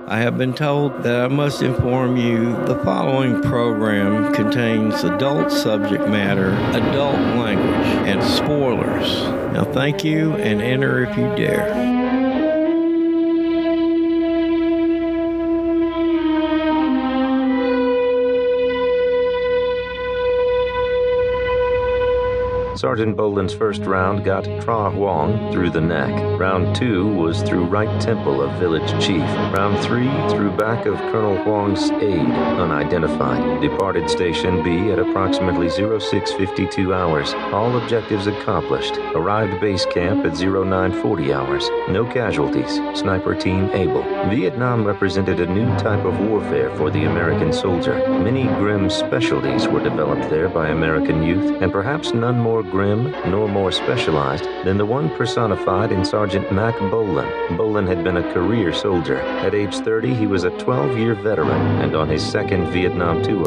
I have been told that I must inform you the following program contains adult subject matter, adult language, and spoilers. Now thank you, and enter if you dare. Sergeant Bolan's first round got Tra Huang through the neck. Round 2 was through right temple of village chief. Round 3 through back of Colonel Huang's aide, unidentified. Departed Station B at approximately 0652 hours. All objectives accomplished. Arrived base camp at 0940 hours. No casualties. Sniper team able. Vietnam represented a new type of warfare for the American soldier. Many grim specialties were developed there by American youth, and perhaps none more grim nor more specialized than the one personified in Sergeant Mack Bolan. Bolan had been a career soldier. At age 30, he was a 12-year veteran and on his second Vietnam tour.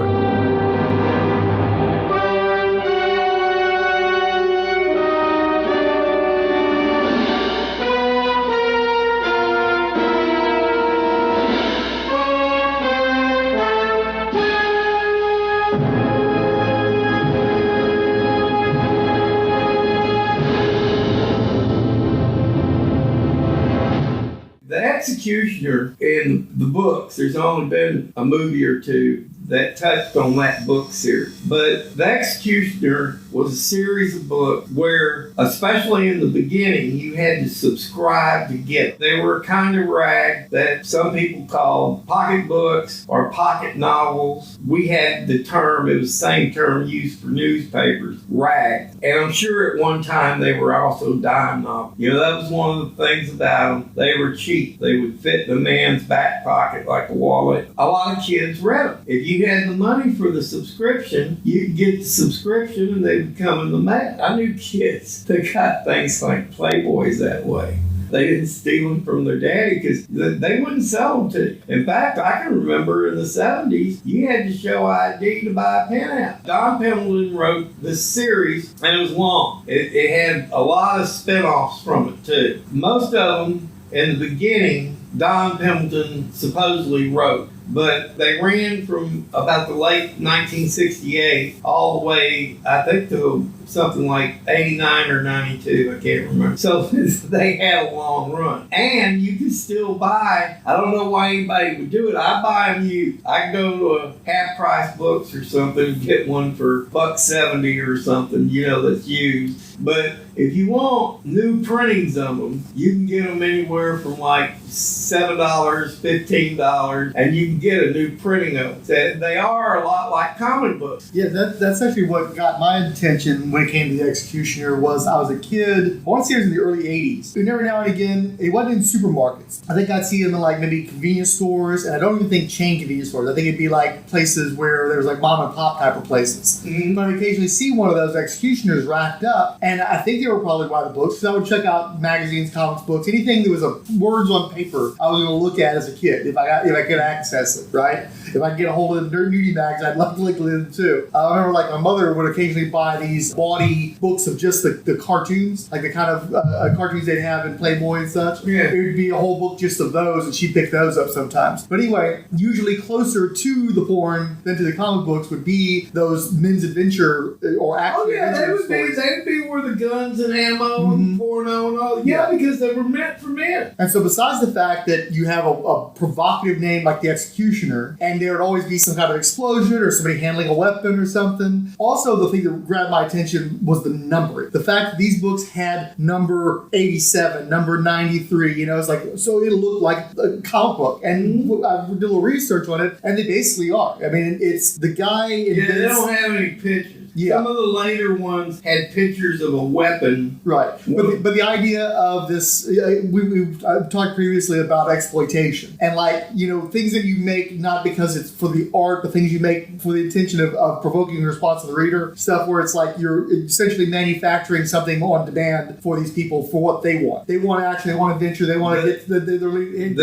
Executioner in the books, there's only been a movie or two that touched on that book series. But The Executioner was a series of books where, especially in the beginning, you had to subscribe to get. They were a kind of rag that some people called pocket books or pocket novels. We had the term, it was the same term used for newspapers, rag. And I'm sure at one time they were also dime novels. You know, that was one of the things about them. They were cheap. They would fit in a man's back pocket like a wallet. A lot of kids read them. If you had the money for the subscription, you could get the subscription and they would come in the mail. I knew kids that got things like Playboys that way. They didn't steal them from their daddy because they wouldn't sell them to you. In fact, I can remember in the 70s, you had to show ID to buy a pen out. Don Pendleton wrote this series, and it was long. It had a lot of spin-offs from it, too. Most of them, in the beginning, Don Pendleton supposedly wrote. But they ran from about the late 1968 all the way, I think, to something like 89 or 92. I can't remember. So they had a long run. And you can still buy, I don't know why anybody would do it. I buy them used. I can go to a half-price books or something and get one for $1.70 or something, you know, that's used. But if you want new printings of them, you can get them anywhere from like $7, $15, and you can get a new printing of them. They are a lot like comic books. Yeah, that's actually what got my attention when it came to The Executioner. Was I was a kid, I want to say it was in the early 80s. And every now and again, it wasn't in supermarkets. I think I'd see them in like maybe convenience stores, and I don't even think chain convenience stores. I think it'd be like places where there was like mom and pop type of places. Mm-hmm. But I'd occasionally see one of those Executioners racked up, and I think they were probably by the books, because I would check out magazines, comics, books, anything that was words on paper I was going to look at as a kid if I could access it, right? If I could get a hold of the Dirt Nudie mags, I'd love to look at them too. I remember like my mother would occasionally buy these bawdy books of just the cartoons, like the kind of cartoons they'd have in Playboy and such. Yeah. It would be a whole book just of those, and she'd pick those up sometimes. But anyway, usually closer to the porn than to the comic books would be those men's adventure or action. Oh yeah, they would be where the guns and ammo and porno and all. Yeah, because they were meant for men. And so besides the fact that you have a provocative name like The Executioner, and there would always be some kind of explosion or somebody handling a weapon or something. Also, the thing that grabbed my attention was the numbering. The fact that these books had number 87, number 93, you know, it's like, so it looked like a comic book. And I did a little research on it, and they basically are. I mean, it's the guy in this. They don't have any pictures. Yeah. Some of the later ones had pictures of a weapon. Right. But the idea of this, I've talked previously about exploitation. And like, you know, things that you make not because it's for the art, but things you make for the intention of provoking the response of the reader. Stuff where it's like you're essentially manufacturing something on demand for these people for what they want. They want action, they want adventure, they want to get the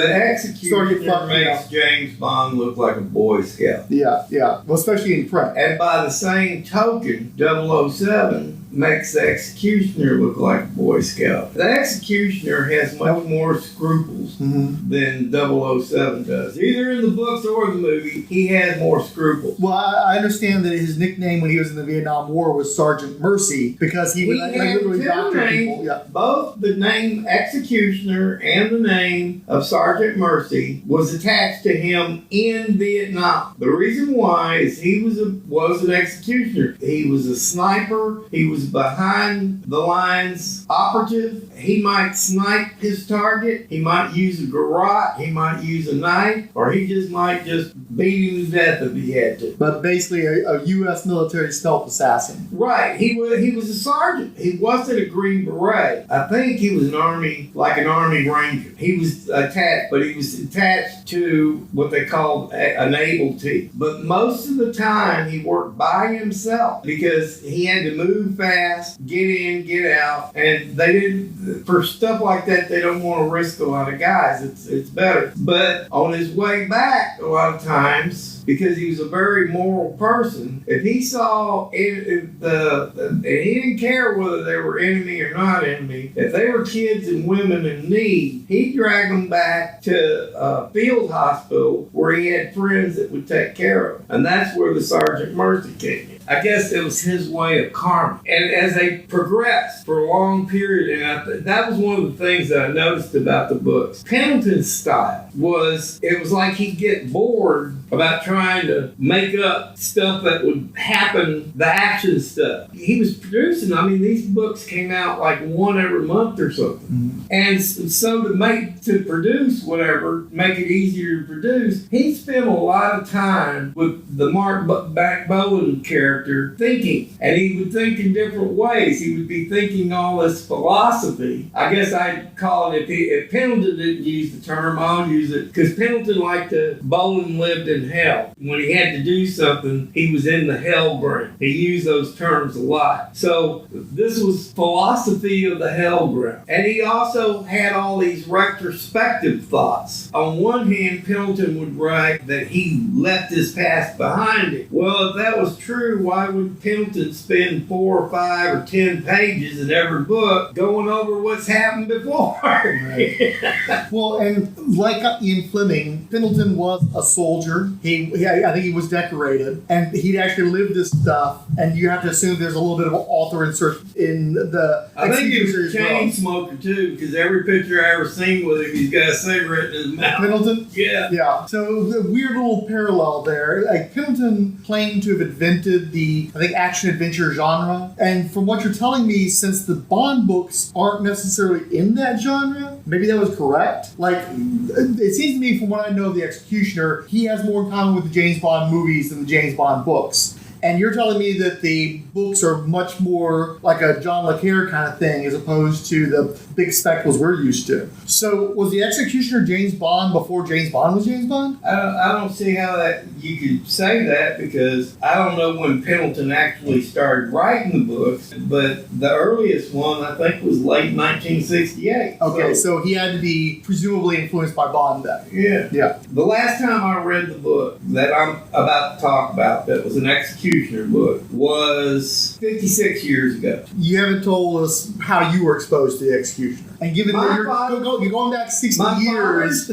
Executioner makes James Bond look like a Boy Scout. Yeah. Well, especially in print. And by the same token, 007 makes the executioner look like a Boy Scout. The executioner has much more scruples than 007 does. Either in the books or the movie, he has more scruples. Well, I understand that his nickname when he was in the Vietnam War was Sergeant Mercy because he would literally doctor people. Yeah. Both the name Executioner and the name of Sergeant Mercy was attached to him in Vietnam. The reason why is he was an executioner. He was a sniper. He was behind the lines operative. He might snipe his target. He might use a garrote. He might use a knife, or he might just beat him to death if he had to. But basically a U.S. military stealth assassin. Right. He was a sergeant. He wasn't a Green Beret. I think he was an Army Ranger. He was attached to what they called an able team. But most of the time he worked by himself because he had to move fast, get in, get out, and for stuff like that, they don't want to risk a lot of guys. It's better. But on his way back, a lot of times, because he was a very moral person, if he saw and he didn't care whether they were enemy or not enemy, if they were kids and women in need, he'd drag them back to a field hospital where he had friends that would take care of them. And that's where the Sergeant Mercy came in. I guess it was his way of karma. And as they progressed for a long period, and that was one of the things that I noticed about the books. Pendleton's style was like he'd get bored about trying to make up stuff that would happen, the action stuff. He was producing, these books came out like one every month or something. Mm-hmm. And so to produce whatever, make it easier to produce, he spent a lot of time with the Mack Bolan character thinking. And he would think in different ways. He would be thinking all this philosophy. I guess I'd call it, if Pendleton didn't use the term, I'll use it, because Pendleton Bolan lived in hell. When he had to do something, he was in the hell ground. He used those terms a lot. So this was philosophy of the hell ground. And he also had all these retrospective thoughts. On one hand, Pendleton would write that he left his past behind him. Well, if that was true, why would Pendleton spend 4 or 5 or 10 pages in every book going over what's happened before? Right. Well, and like in Fleming, Pendleton was a soldier. I think he was decorated, and he'd actually lived this stuff. And you have to assume there's a little bit of an author insert in the. I think he was a chain smoker too, because every picture I ever seen with him, he's got a cigarette in his mouth. Pendleton? Yeah. Yeah. So the weird little parallel there. Like Pendleton claimed to have invented the, I think, action adventure genre. And from what you're telling me, since the Bond books aren't necessarily in that genre, maybe that was correct. Like, it seems to me from what I know of the Executioner, he has more in common with the James Bond movies than the James Bond books. And you're telling me that the books are much more like a John le Carre kind of thing as opposed to the big spectacles we're used to. So was the Executioner James Bond before James Bond was James Bond? I don't see how that you could say that, because I don't know when Pendleton actually started writing the books, but the earliest one I think was late 1968. Okay, so he had to be presumably influenced by Bond then. Yeah. Yeah. The last time I read the book that I'm about to talk about that was an Executioner book was 56 years ago. You haven't told us how you were exposed to the Executioner. And given that you're going back 60 years.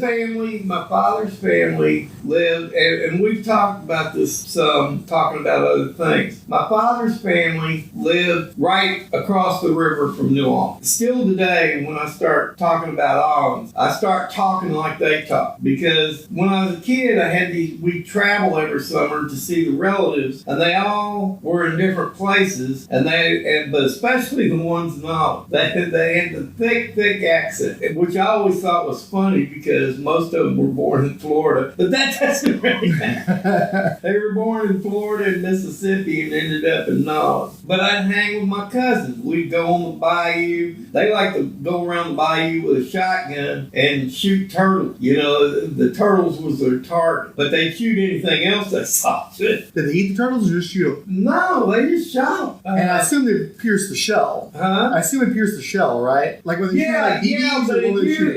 My father's family lived, and we've talked about this some, talking about other things. My father's family lived right across the river from New Orleans. Still today, when I start talking about Orleans, I start talking like they talk. Because when I was a kid, we'd travel every summer to see the relatives, and they all were in different places, but especially the ones in Orleans. They had the thick accent, which I always thought was funny because most of them were born in Florida, but that doesn't really matter. They were born in Florida and Mississippi and ended up in Nolens. But I'd hang with my cousins. We'd go on the bayou. They like to go around the bayou with a shotgun and shoot turtles. You know, the turtles was their target, but they'd shoot anything else they saw. Did they eat the turtles or just shoot them? No, they just shot them. And I assume they pierced the shell. Huh? I assume it pierced the shell, right? Like when they Yeah, BBs but or what was it shooting?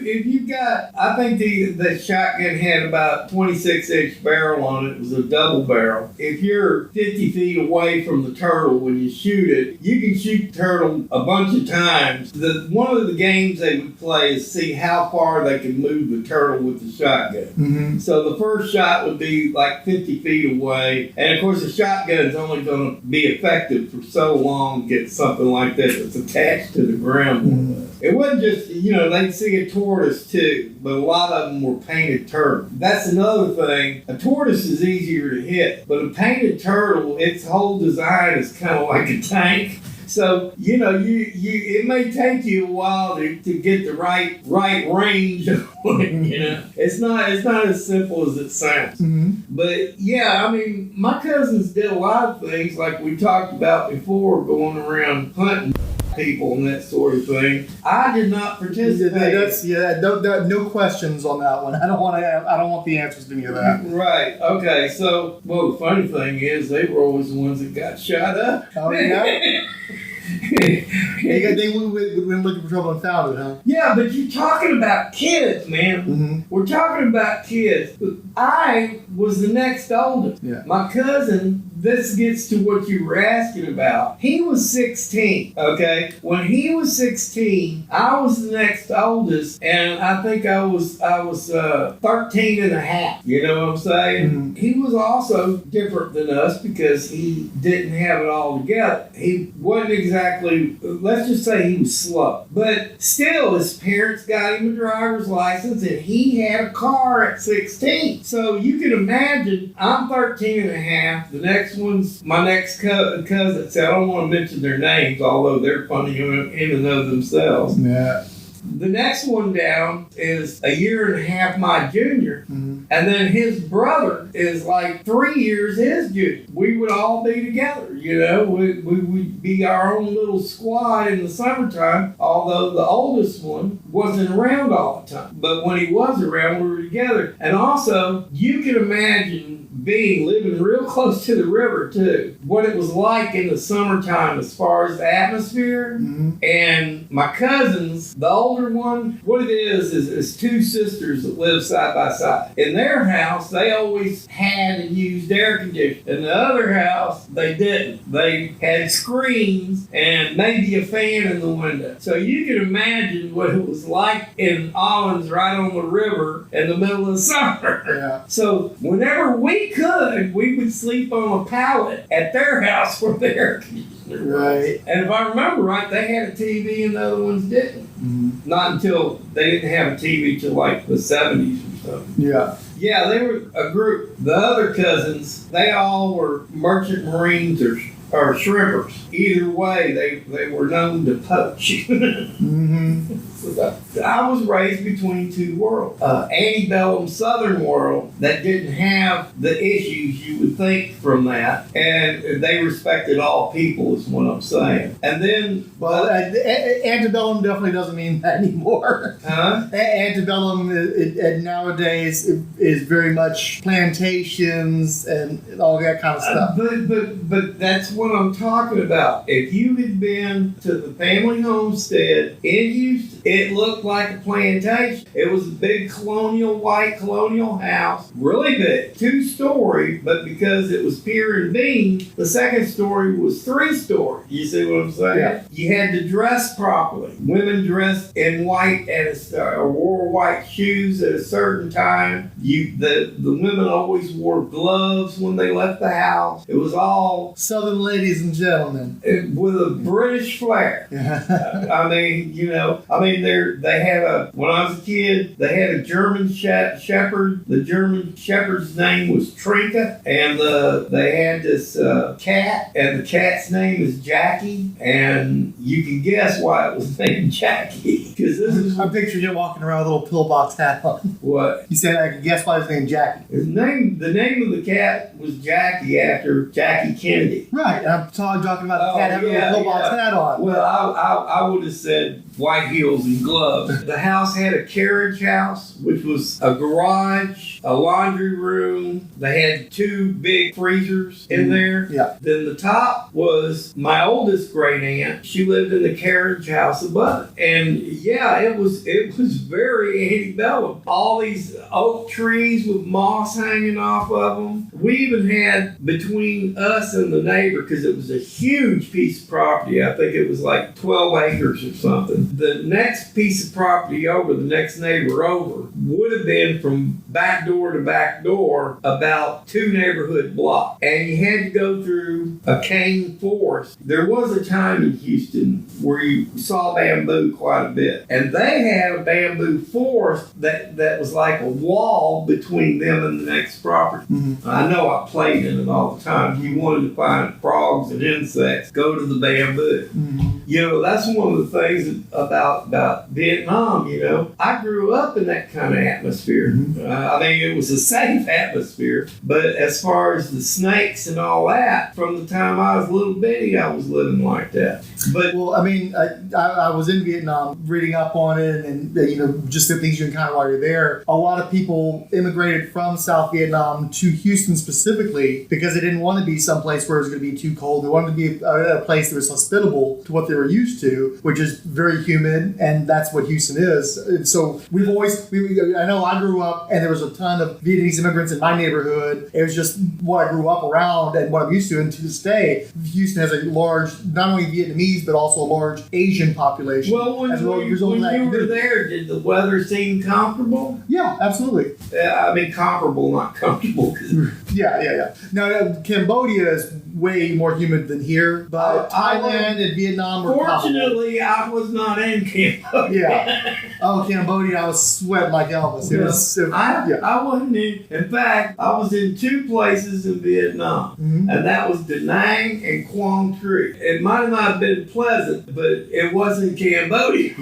if you got, I think the shotgun had about 26-inch barrel on it. It was a double barrel. If you're 50 feet away from the turtle when you shoot it, you can shoot the turtle a bunch of times. One of the games they would play is see how far they can move the turtle with the shotgun. Mm-hmm. So the first shot would be like 50 feet away, and of course the shotgun's only going to be effective for so long to get something like this that's attached to the ground. Mm-hmm. It wasn't just, they'd see a tortoise too, but a lot of them were painted turtles. That's another thing. A tortoise is easier to hit, but a painted turtle, its whole design is kind of like a tank. So, it may take you a while to get the right range of it, It's not as simple as it sounds. Mm-hmm. But, yeah, I mean, my cousins did a lot of things like we talked about before, going around hunting people and that sort of thing. I did not participate. No questions on that one. I don't want the answers to any of that. Right. Okay. So, the funny thing is, they were always the ones that got shot up. Oh yeah. They went looking for trouble and found it, huh? Yeah, but you're talking about kids, man. Mm-hmm. We're talking about kids. I was the next oldest. Yeah. My cousin, this gets to what you were asking about. He was 16, okay? When he was 16, I was the next oldest, and I think I was 13 and a half. You know what I'm saying? Mm-hmm. He was also different than us because he didn't have it all together. He wasn't exactly, let's just say he was slow. But still, his parents got him a driver's license, and he had a car at 16. So you can imagine, I'm 13 and a half. The next one's my next cousin. So I don't want to mention their names, although they're funny in and of themselves. Yeah. The next one down is a year and a half my junior. Mm-hmm. And then his brother is like 3 years his junior. We would all be together, We would be our own little squad in the summertime, although the oldest one wasn't around all the time. But when he was around, we were together. And also, you can imagine living real close to the river too, what it was like in the summertime as far as the atmosphere. Mm-hmm. And my cousins, the older one, what it is two sisters that live side by side. In their house, they always had and used air conditioning. In the other house, they didn't. They had screens and maybe a fan in the window. So you can imagine what it was like in Orleans right on the river in the middle of the summer. Yeah. So whenever we would sleep on a pallet at their house where the air conditioner was. Right. And if I remember right, they had a TV and the other ones didn't. Mm-hmm. Not until they didn't have a TV till like the 70s or something. Yeah. Yeah, they were a group. The other cousins, they all were merchant marines or shrimpers. Either way, they were known to poach. Mm-hmm. I was raised between two worlds. Antebellum Southern world that didn't have the issues you would think from that. And they respected all people is what I'm saying. And then... Well, antebellum definitely doesn't mean that anymore. Huh? Antebellum nowadays is very much plantations and all that kind of stuff. But that's what I'm talking about. If you had been to the family homestead in Houston, it looked like a plantation. It was a big white colonial house, really big, 2-story, but because it was pier and beam, the second story was 3-story. You see what I'm saying? Yeah. You had to dress properly. Women dressed in white or wore white shoes at a certain time. The women always wore gloves when they left the house. It was all Southern ladies and gentlemen with a British flair. They had when I was a kid, they had a German shepherd. The German shepherd's name was Trinka, and they had this cat, and the cat's name is Jackie, and you can guess why it was named Jackie, because this is... I'm picturing you walking around with a little pillbox hat on. What? You said I can guess why it was named Jackie. The name of the cat was Jackie after Jackie Kennedy. Right, and I'm talking about the cat having a little pillbox hat on. Well, I would have said white heels and gloves. The house had a carriage house, which was a garage, a laundry room. They had 2 big freezers in there. Yeah. Then the top was my oldest great aunt. She lived in the carriage house above it. And yeah, it was very antebellum. All these oak trees with moss hanging off of them. We even had, between us and the neighbor, because it was a huge piece of property, I think it was like 12 acres or something. The next piece of property over, the next neighbor over, would have been from back door to back door about 2 neighborhood blocks. And you had to go through a cane forest. There was a time in Houston where you saw bamboo quite a bit. And they had a bamboo forest that was like a wall between them and the next property. Mm-hmm. I know I played in it all the time. If you wanted to find frogs and insects, go to the bamboo. Mm-hmm. You know, that's one of the things about Vietnam, you know. I grew up in that kind of atmosphere. Mm-hmm. I mean, it was a safe atmosphere, but as far as the snakes and all that, from the time I was little bitty, I was living like that. But well, I mean, I was in Vietnam reading up on it, and you know, just the things you encounter while you're there. A lot of people immigrated from South Vietnam to Houston specifically because they didn't want to be someplace where it was going to be too cold. They wanted to be a place that was hospitable to what they were used to, which is very humid, and that's what Houston is. And so we've always, I know I grew up and there was a ton of Vietnamese immigrants in my neighborhood. It was just what I grew up around and what I'm used to. And to this day, Houston has a large, not only Vietnamese, but also a large Asian population. Well, when you were there, did the weather seem comfortable? Yeah, absolutely. I mean, comparable, not comfortable. Yeah. Now, Cambodia is way more humid than here, but Thailand and Vietnam were fortunately, I was not in Cambodia. Yeah. Oh, Cambodia, I was sweating like Elvis. I wasn't in. In fact, I was in 2 places in Vietnam, and that was Da Nang and Quang Tri. It might not have been pleasant, but it wasn't Cambodia.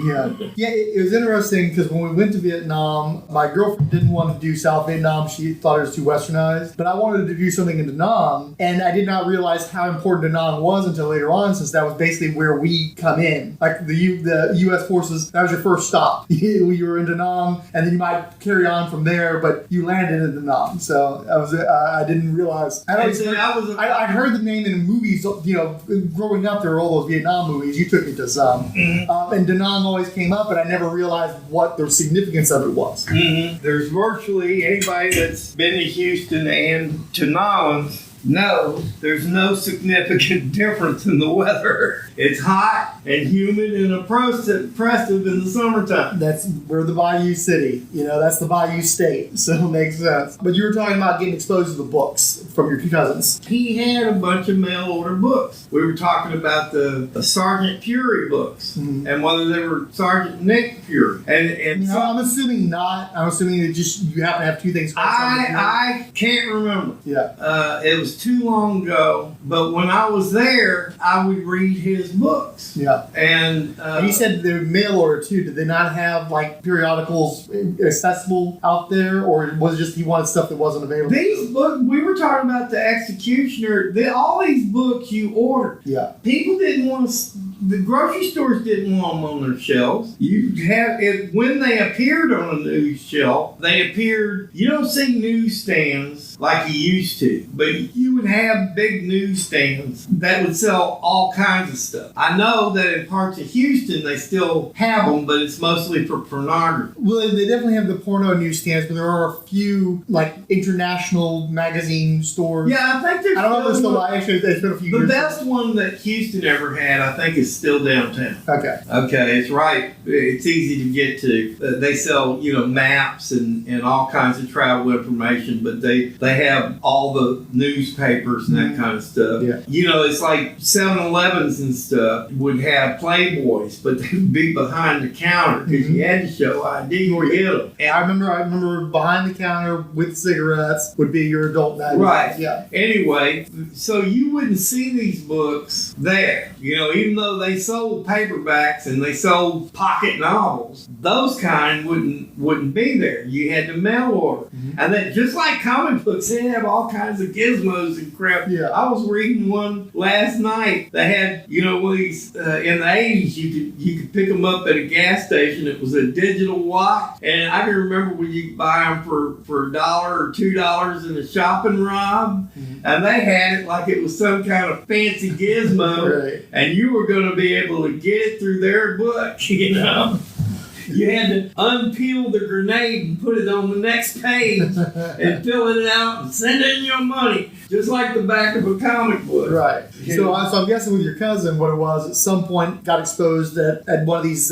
Yeah, it was interesting because when we went to Vietnam, my girlfriend didn't want to do South Vietnam. She thought it was too westernized, but I wanted to do something in Da Nang, and I did not realize how important Da Nang was until later on, since that was basically where we come in. Like the U.S. forces, that was your first stop. You were in Da Nang, and then you might carry on from there, but you landed in Da Nang. So I didn't realize. I'd heard the name in movies. You know, growing up, there were all those Vietnam movies. You took me to some, and Da Nang always came up, but I never realized what the significance of it was. Mm-hmm. There's virtually anybody that's been to Houston and to Nolens knows there's no significant difference in the weather. It's hot and humid and oppressive in the summertime. That's we're the Bayou City. You know, that's the Bayou State. So it makes sense. But you were talking about getting exposed to the books from your 2 cousins. He had a bunch of mail order books. We were talking about the Sergeant Fury books and whether they were Sergeant Nick Fury. And so I'm assuming not. I'm assuming that just you happen to have 2 things. I can't remember. Yeah. It was too long ago, but when I was there, I would read his books. Yeah. And you said they were mail order too. Did they not have like periodicals accessible out there, or was it just he wanted stuff that wasn't available? These books, we were talking about the Executioner. All these books you ordered. Yeah. People didn't want to. The grocery stores didn't want them on their shelves. You have it when they appeared on a news shelf. They appeared. You don't see newsstands like you used to, but you would have big newsstands that would sell all kinds of stuff. I know that in parts of Houston they still have them, but it's mostly for pornography. Well, they definitely have the porno newsstands, but there are a few like international magazine stores. Yeah, I think there's. I don't know if there's still. Actually, there's been a few. The years best one that Houston ever had, I think, is still downtown. Okay, it's right. It's easy to get to. They sell, maps and all kinds of travel information, but they have all the newspapers and that kind of stuff. Yeah. It's like 7-Elevens and stuff would have Playboys, but they would be behind the counter because you had to show ID to get them. And I remember behind the counter with cigarettes would be your adult magazine. Right. Yeah. Anyway, so you wouldn't see these books there, even though they sold paperbacks and they sold pocket novels. Those kind wouldn't be there. You had to mail order. Mm-hmm. And then just like comic books, they have all kinds of gizmos and crap. Yeah. I was reading one last night that had, these, in the 80s, you could pick them up at a gas station. It was a digital watch. And I can remember when you could buy them for $1 or $2 in a shopping rob. Mm-hmm. And they had it like it was some kind of fancy gizmo. Right. And you were going to be able to get it through their book, You had to unpeel the grenade and put it on the next page and fill it out and send in your money, just like the back of a comic book. Right. So I'm guessing with your cousin, what it was, at some point got exposed at one of these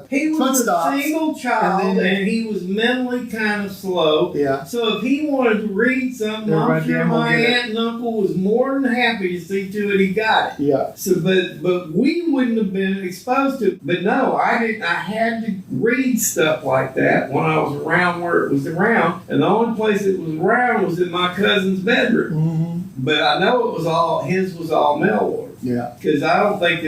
he was a stops, single child and he was mentally kind of slow. Yeah. So if he wanted to read something, I'm sure my aunt and uncle was more than happy to see to it he got it. Yeah. So, but we wouldn't have been exposed to it. But no, I didn't. I had to read stuff like that when I was around where it was around, and the only place it was around was in my cousin's bedroom. Mm-hmm. But I know his was all mail order. Yeah. Because I don't think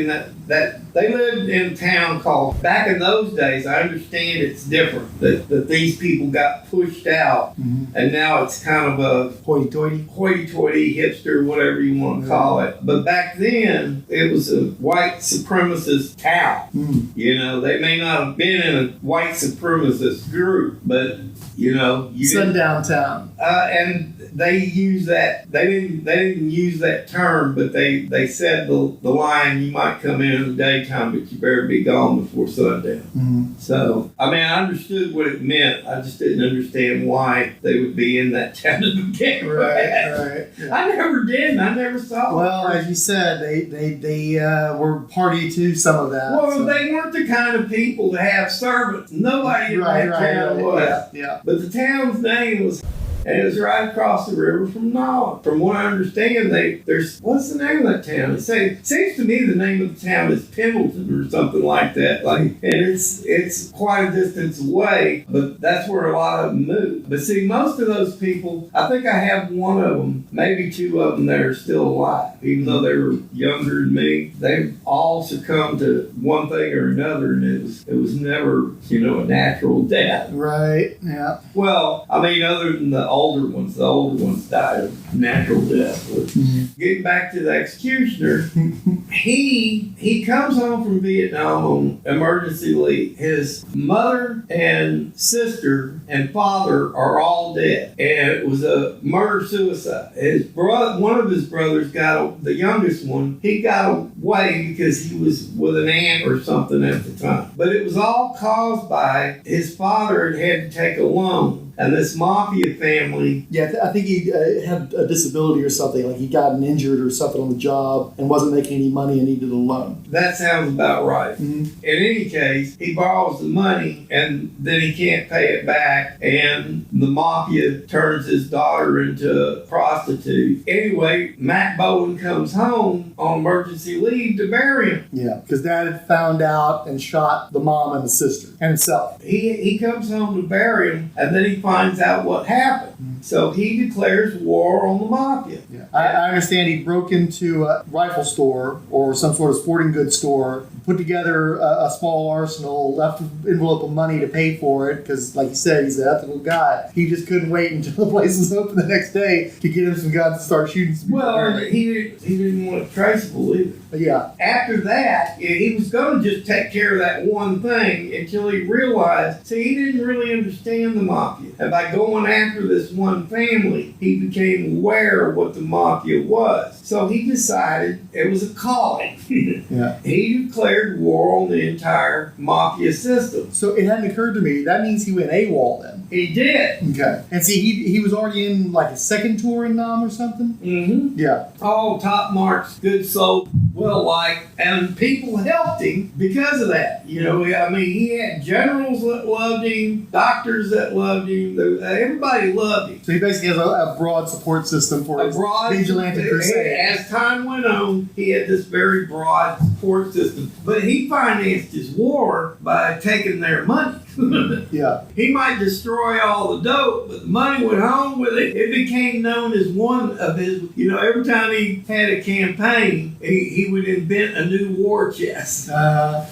that they lived in a town called, back in those days, I understand it's different, that these people got pushed out, mm-hmm. and now it's kind of a hoity-toity hipster, whatever you want to call it. But back then, it was a white supremacist town. Mm. They may not have been in a white supremacist group, but sundown town. And they use that. They didn't use that term, but they said the line, "You might come in the daytime, but you better be gone before sundown." Mm-hmm. So, I understood what it meant. I just didn't understand why they would be in that town to begin with. Right. Yeah. I never did. I never saw. Well, as you said, they were party to some of that. Well, they weren't the kind of people to have servants. Nobody in that town was. Yeah. But the town's name was. And it was right across the river from Nollan. From what I understand, there's what's the name of that town? It seems to me the name of the town is Pendleton or something like that. And it's quite a distance away, but that's where a lot of them moved. But see, most of those people, I think I have one of them, maybe two of them that are still alive, even though they were younger than me. They've all succumbed to one thing or another, and it was never a natural death. Right. Yeah. Well, other than the older ones died of natural death. Mm-hmm. Getting back to the executioner, he comes home from Vietnam on emergency leave. His mother and sister and father are all dead, and it was a murder-suicide. One of his brothers the youngest one, he got away because he was with an aunt or something at the time. But it was all caused by his father had to take a loan. And this mafia family... Yeah, I think he had a disability or something. Like he got injured or something on the job and wasn't making any money and needed a loan. That sounds about right. Mm-hmm. In any case, he borrows the money and then he can't pay it back. And the mafia turns his daughter into a prostitute. Anyway, Mack Bolan comes home on emergency leave to bury him. Yeah, because Dad had found out and shot the mom and the sister and himself. He comes home to bury him, and then he finds out what happened. Mm-hmm. So he declares war on the mafia. Yeah. I understand he broke into a rifle store or some sort of sporting goods store, put together a small arsenal, left an envelope of money to pay for it because, like you said, he's an ethical guy. He just couldn't wait until the place was open the next day to get him some guns and start shooting some people. Well, he didn't want it traceable either. Yeah. After that, he was going to just take care of that one thing until he realized, he didn't really understand the mafia. And by going after this one family, he became aware of what the mafia was. So he decided it was a calling. Yeah. He declared war on the entire mafia system. So it hadn't occurred to me, that means he went AWOL then. He did. Okay. And see, he was already in like a second tour in Nam or something? Mm-hmm. Yeah. All top marks, good soul, well-liked, and people helped him because of that. He had generals that loved him, doctors that loved him, everybody loved him. So he basically has a broad support system for his vigilante crusade. As time went on, he had this very broad support system. But he financed his war by taking their money. Yeah. He might destroy all the dope, but the money went home with it. It became known as one of his, every time he had a campaign, he would invent a new war chest.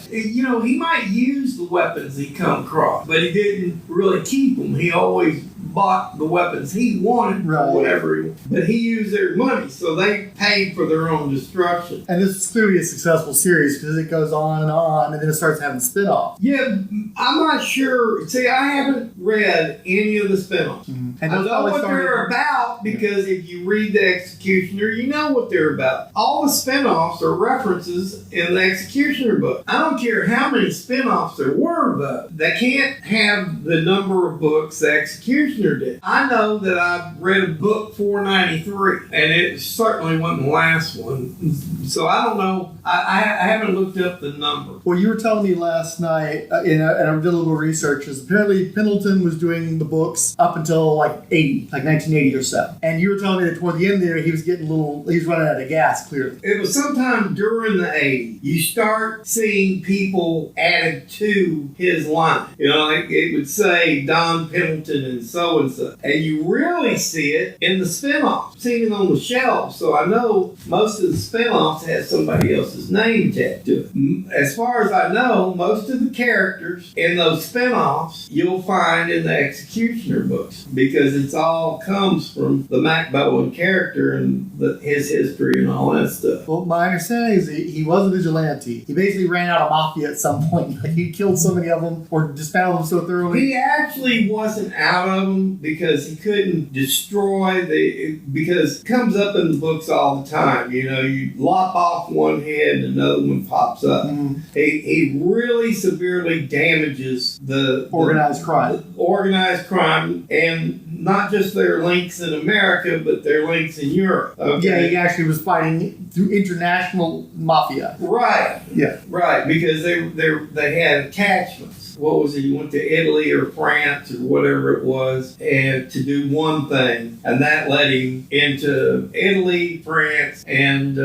He might use the weapons he come across, but he didn't really keep them. He always bought the weapons he wanted, or whatever, but he used their money, so they paid for their own destruction. And this is clearly a successful series because it goes on, and then it starts having spin-offs. Yeah, I'm not sure. See, I haven't read any of the spin-offs. Mm-hmm. And I know what they're about because if you read The Executioner, you know what they're about. All the spin-offs are references in the Executioner book. I don't care how many spin-offs there were, though. They can't have the number of books the Executioner did. I know that I've read a book 493, and it certainly wasn't the last one. So I don't know. I haven't looked up the number. Well, you were telling me last night, and I did a little research, is apparently Pendleton was doing the books up until like 1980 or so. And you were telling me that toward the end there, he was running out of gas, clearly. It was sometime during the 80s. You start seeing people added to his line. Like it would say Don Pendleton and so. And you really see it in the spin-offs, seen it on the shelf. So I know most of the spin-offs have somebody else's name tagged to it. As far as I know, most of the characters in those spin-offs you'll find in the Executioner books because it's all comes from the Mack Bolan character and his history and all that stuff. Well, my understanding is he was a vigilante. He basically ran out of mafia at some point. He killed so many of them or dismantled them so thoroughly. He actually wasn't out of them because he couldn't destroy because it comes up in the books all the time. You lop off one head and another one pops up. Mm-hmm. He really severely damages the organized crime and not just their links in America, but their links in Europe. Okay? Yeah, he actually was fighting through international mafia. Right. Yeah. Right, because they had attachments. What was it? You went to Italy or France or whatever it was, and to do one thing, and that led him into Italy, France, and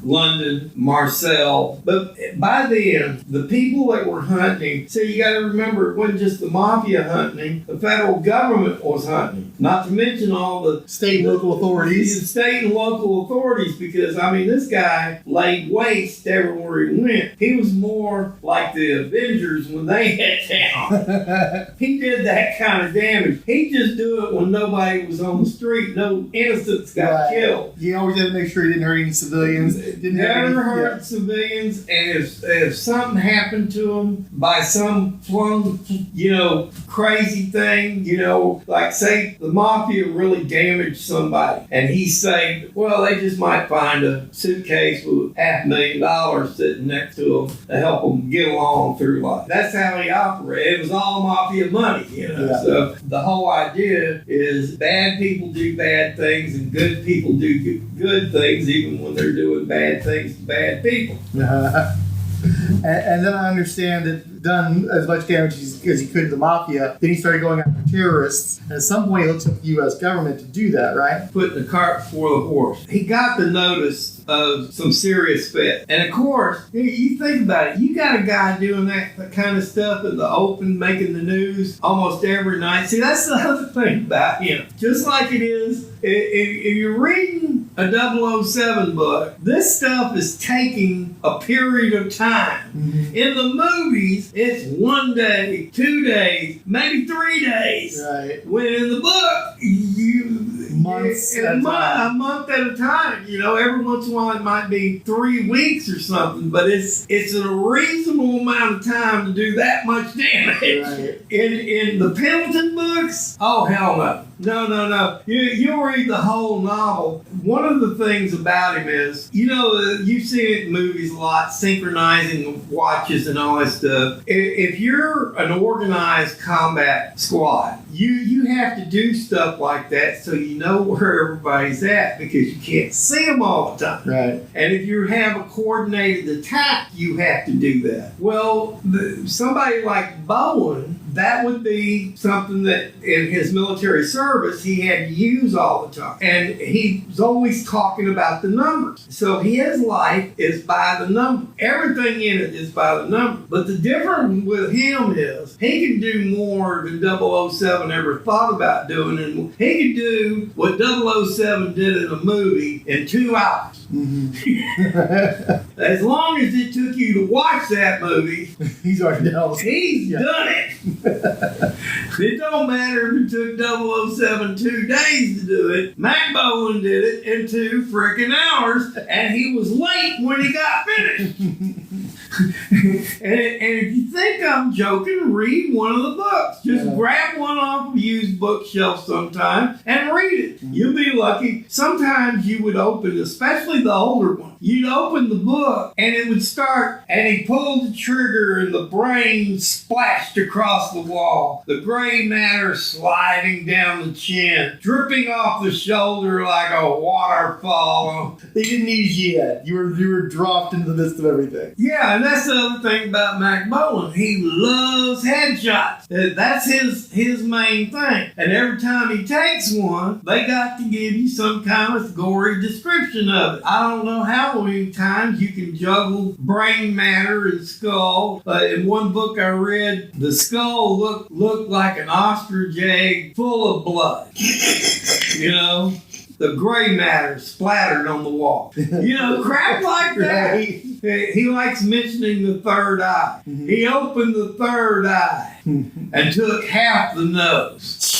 London, Marseille. But by then, the people that were hunting. So you got to remember, it wasn't just the mafia hunting; the federal government was hunting. Not to mention all the state and local authorities. State and local authorities, because this guy laid waste everywhere he went. He was more like the Avengers when they had town. He did that kind of damage. He just do it when nobody was on the street. No innocents got killed. He always had to make sure he didn't hurt any civilians. Never hurt civilians. And if something happened to him by some crazy thing, like say the mafia really damaged somebody and he saved, they just might find a suitcase with $500,000 sitting next to him to help them get along through life. That's how he operated. It was all mafia money, Yeah. So the whole idea is bad people do bad things and good people do good things even when they're doing bad things to bad people. And then I understand that done as much damage as he could to the mafia, then he started going after terrorists. And at some point, he looked at the U.S. government to do that, right? Putting the cart before the horse. He got the notice of some serious fit. And of course, you think about it, you got a guy doing that kind of stuff in the open, making the news almost every night. See, that's the other thing about him. Just like it is, if you're reading a 007 book, this stuff is taking a period of time. Mm-hmm. In the movies, it's 1 day, 2 days, maybe 3 days. Right. When in the book, months at a time. A month at a time. Every once in a while it might be 3 weeks or something, but it's a reasonable amount of time to do that much damage. Right. In the Pendleton books, oh hell no. No. You'll read the whole novel. One of the things about him is, you've seen it in movies a lot, synchronizing watches and all that stuff. If you're an organized combat squad, you have to do stuff like that so you know where everybody's at because you can't see them all the time. Right. And if you have a coordinated attack, you have to do that. Well, somebody like Bolan that would be something that in his military service he had to use all the time. And he's always talking about the numbers. So his life is by the number. Everything in it is by the number. But the difference with him is he can do more than 007 ever thought about doing. And he can do what 007 did in a movie in 2 hours. Mm-hmm. As long as it took you to watch that movie, he's already done it. He's done it. It don't matter if it took 007 2 days to do it. Mack Bolan did it in 2 freaking hours, and he was late when he got finished. And if you think I'm joking, read one of the books. Just grab one off a used bookshelf sometime and read it. You'll be lucky. Sometimes you would open, especially the older one, you'd open the book and it would start, and he pulled the trigger and the brain splashed across the wall. The gray matter sliding down the chin, dripping off the shoulder like a waterfall. They didn't need you yet. You were dropped into the midst of everything. Yeah, and that's the other thing about Mack Bolan. He loves headshots. That's his main thing. And every time he takes one, they got to give you some kind of gory description of it. I don't know how many times you can juggle brain matter and skull. In one book I read, the skull looked like an ostrich egg full of blood. You know? The gray matter splattered on the wall. You know, crap like that. He likes mentioning the third eye. Mm-hmm. He opened the third eye and took half the nose.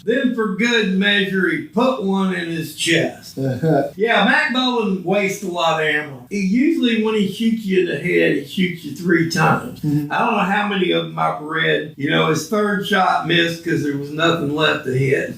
Then for good measure, he put one in his chest. Yeah, Mack Bolan wastes a lot of ammo. Usually when he shoots you in the head, he shoots you 3 times. Mm-hmm. I don't know how many of them I've read. You know, his third shot missed because there was nothing left to hit.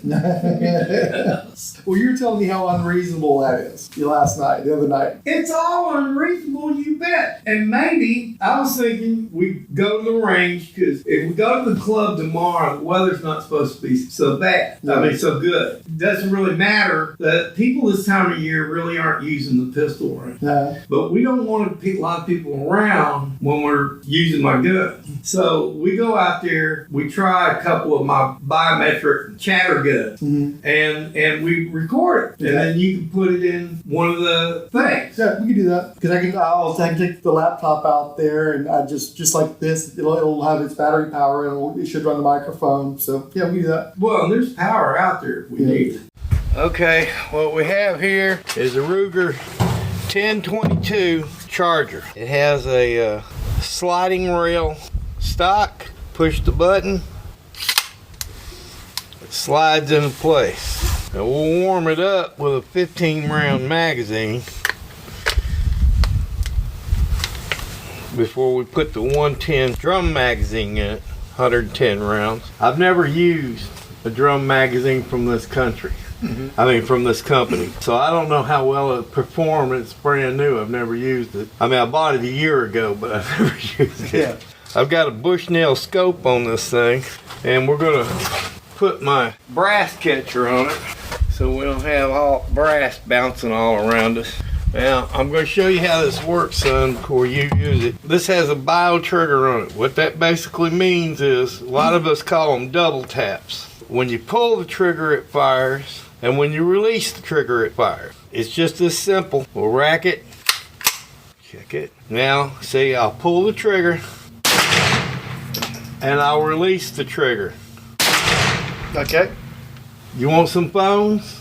Well, you were telling me how unreasonable that is the other night. It's all unreasonable, you bet. And maybe, I was thinking we go to the range, because if we go to the club tomorrow, the weather's not supposed to be so bad. I mean, so good. It doesn't really matter that people this time of year really aren't using the pistol range. But we don't want a lot of people around when we're using my gun. So we go out there, we try a couple of my biometric chatter guns, and we record it. And then you can put it in one of the things. Yeah, we can do that. Because I can take the laptop out there, and I just like this, it'll have its battery power, and it should run the microphone. So yeah, we can do that. Well, there's power out there if we need it. Okay, what we have here is a Ruger 1022 Charger. It has a sliding rail stock. Push the button, it slides into place. Now we'll warm it up with a 15 round magazine before we put the 110 drum magazine in it, 110 rounds. I've never used a drum magazine from this country. I mean, from this company. So I don't know how well it performed. It's brand new. I've never used it. I mean, I bought it a year ago, but I've never used it. Yeah. I've got a Bushnell scope on this thing, and we're going to put my brass catcher on it so we don't have all brass bouncing all around us. Now, I'm going to show you how this works, son, before you use it. This has a bio trigger on it. What that basically means is, a lot of us call them double taps. When you pull the trigger, it fires, and when you release the trigger, it fires. It's just this simple. We'll rack it. Check it. Now, see, I'll pull the trigger, and I'll release the trigger. Okay. You want some phones?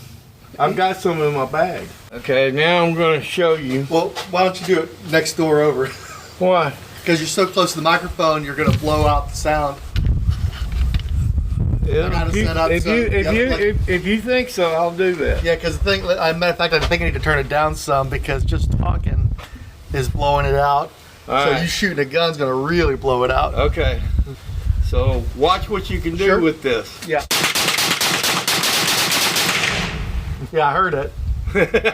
I've got some in my bag. Okay, now I'm going to show you. Well, why don't you do it next door over? Why? Because you're so close to the microphone, you're going to blow out the sound. Yeah, if you think so, I'll do that. Yeah, because matter of fact, I think I need to turn it down some because just talking is blowing it out. All so right. you shooting a gun's going to really blow it out. Okay. So watch what you can do with this. Yeah. Yeah, I heard it.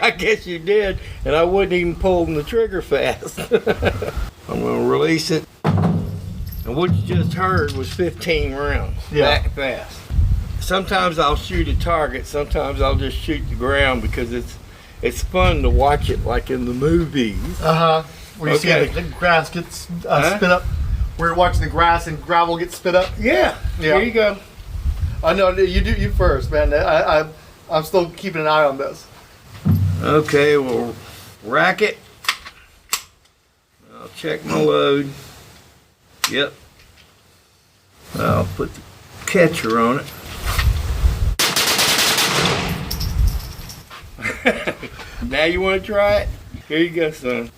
I guess you did, and I wasn't even pulling the trigger fast. I'm going to release it. And what you just heard was 15 rounds, back fast. Sometimes I'll shoot a target, sometimes I'll just shoot the ground because it's fun to watch it like in the movies. Where you see the grass gets spin up. where you're watching the grass and gravel get spit up? Yeah. Here you go. I know. You do you first, man. I'm still keeping an eye on this. Okay, we'll rack it. I'll check my load. Yep. I'll put the catcher on it. Now you want to try it? Here you go, son.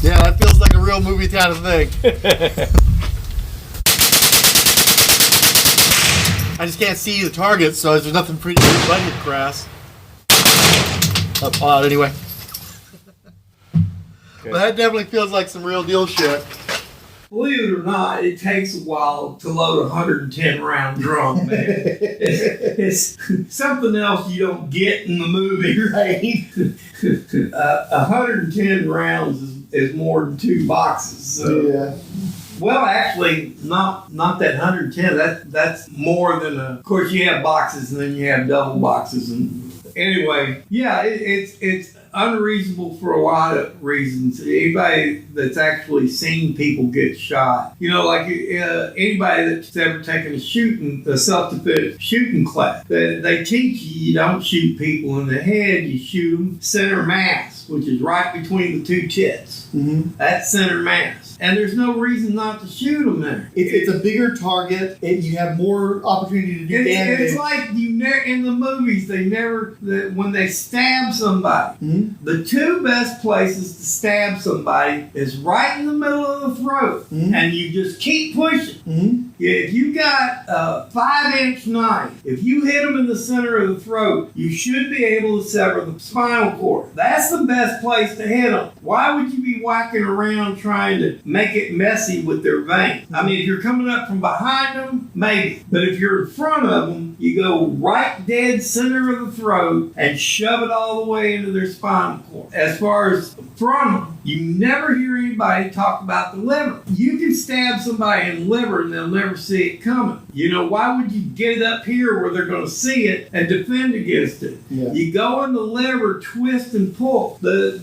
Yeah, that feels like a real movie kind of thing. I just can't see the target, so there's nothing pretty but your grass. I'll pull out anyway. Okay. But that definitely feels like some real deal shit. Believe it or not, it takes a while to load a 110 round drum, man. it's something else you don't get in the movie, right? 110 rounds is more than 2 boxes. So. Yeah. Well, actually, not that 110. That's more than of course, you have boxes and then you have double boxes. And anyway, yeah, it's unreasonable for a lot of reasons. Anybody that's actually seen people get shot, like anybody that's ever taken a self-defense shooting class, they teach you don't shoot people in the head, you shoot them center mass, which is right between the 2 tits. Mm-hmm. That's center mass. And there's no reason not to shoot them there. It's a bigger target, and you have more opportunity to do damage. It's like in the movies, when they stab somebody, mm-hmm. the 2 best places to stab somebody is right in the middle of the throat, mm-hmm. and you just keep pushing. Mm-hmm. If you got a 5-inch knife, if you hit them in the center of the throat, you should be able to sever the spinal cord. That's the best place to hit them. Why would you be whacking around trying to make it messy with their veins? I mean, if you're coming up from behind them, maybe. But if you're in front of them, you go right dead center of the throat and shove it all the way into their spinal cord. As far as from them, you never hear anybody talk about the liver. You can stab somebody in the liver and they'll never see it coming. Why would you get it up here where they're going to see it and defend against it? Yeah. You go in the liver, twist and pull.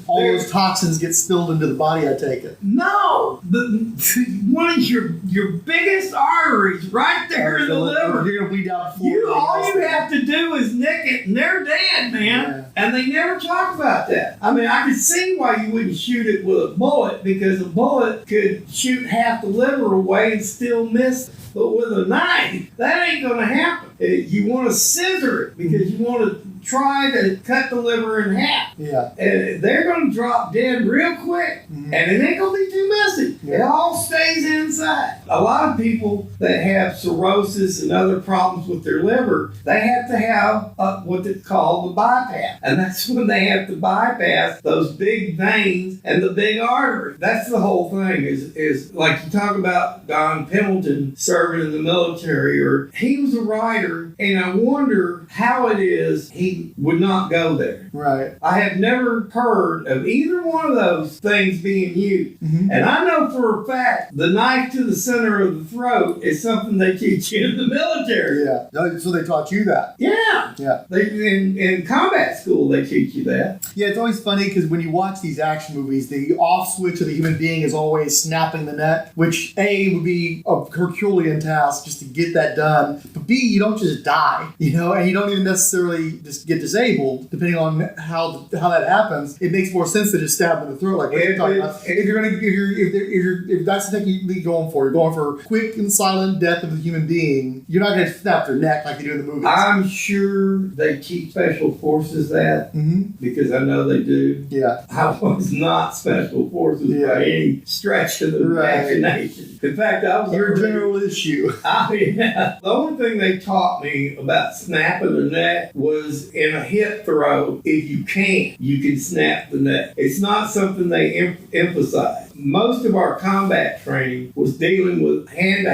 All those toxins get spilled into the body, I take it. No, one of your biggest arteries right there in the liver. You're gonna bleed out. All you have to do is nick it, and they're dead, man. Yeah. And they never talk about that. I mean, I can see why you wouldn't shoot it with a bullet, because a bullet could shoot half the liver away and still miss it. But with a knife, that ain't gonna happen. You want to scissor it because you want to try to cut the liver in half. Yeah. And they're going to drop dead real quick. Mm-hmm. And it ain't going to be too messy. Yeah. It all stays inside. A lot of people that have cirrhosis and other problems with their liver, they have to have what they call the bypass. And that's when they have to bypass those big veins and the big arteries. That's the whole thing is like you talk about Don Pendleton serving in the military, or he was a writer, and I wonder how it is he would not go there. Right. I have never heard of either one of those things being used. Mm-hmm. And I know for a fact the knife to the center of the throat is something they teach you in the military. Yeah. So they taught you that. Yeah. Yeah. In combat school, they teach you that. Yeah, it's always funny because when you watch these action movies, the off switch of the human being is always snapping the neck, which A, would be a Herculean task just to get that done. But B, you don't just die, and you don't even necessarily just get disabled, depending on how that happens. It makes more sense to just stab in the throat, like what you're talking about. If that's the technique you're going for quick and silent death of a human being, you're not going to snap their neck like they do in the movies. I'm sure they teach special forces that, because I know they do. Yeah. I was not special forces by any stretch of the imagination. In fact, I was your general issue. The only thing they taught me about snapping the neck was in a hip throw. If you can snap the neck. It's not something they emphasize. most of our combat training was dealing with hand.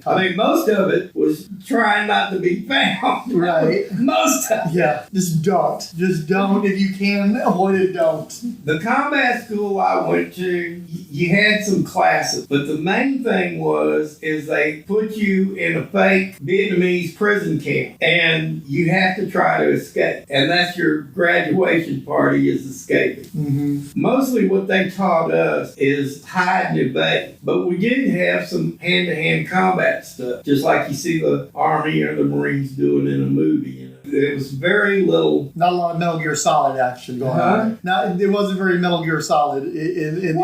I mean, most of it was trying not to be found. Right. Most of it. Yeah. Just don't. Just don't. If you can avoid it, don't. The combat school I went to, you had some classes, but the main thing is they put you in a fake Vietnamese prison camp, and you have to try to escape. And that's your graduation party, is escaping. Mm-hmm. Mostly what they taught us is hide and evade, but we did have some hand-to-hand combat stuff, just like you see the Army or the Marines doing in a movie. You know, it was very little. Not a lot of Metal Gear Solid action going on. Now, it wasn't very Metal Gear Solid. It's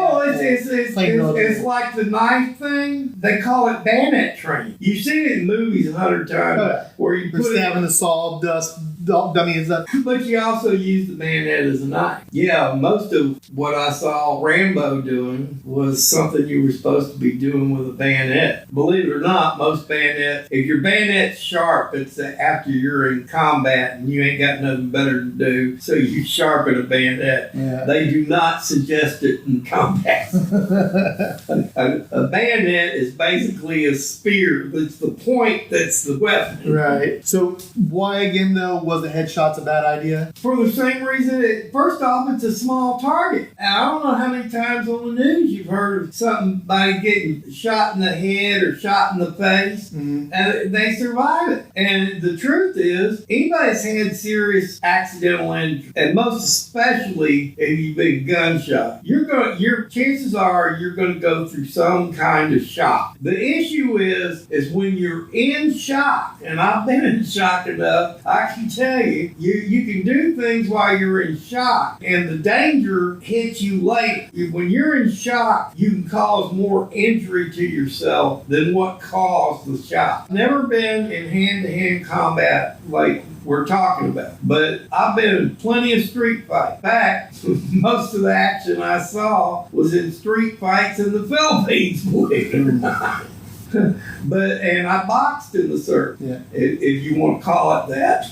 like the knife thing. They call it bayonet training. You've seen it in movies 100 times, where you put stabbing the saw dust dummy and stuff. But you also use the bayonet as a knife. Yeah, most of what I saw Rambo doing was something you were supposed to be doing with a bayonet. Believe it or not, most bayonets, if your bayonet's sharp, it's after you're in combat and you ain't got nothing better to do, so you sharpen a bayonet. Yeah. They do not suggest it in combat. A bayonet is basically a spear. It's the point that's the weapon. Right. So why again, though, was the headshots a bad idea? For the same reason, first off, it's a small target. And I don't know how many times on the news you've heard of somebody getting shot in the head or shot in the face, and they survive it. And the truth is, anybody that's had serious accidental injury, and most especially if you've been gunshot, your chances are you're going to go through some kind of shock. The issue is when you're in shock, and I've been in shock enough, I can tell you can do things while you're in shock, and the danger hits you later. When you're in shock, you can cause more injury to yourself than what caused the shock. Never been in hand-to-hand combat like we're talking about, but I've been in plenty of street fights. In fact, most of the action I saw was in street fights in the Philippines, believe it or not. And I boxed in the surf, if you want to call it that.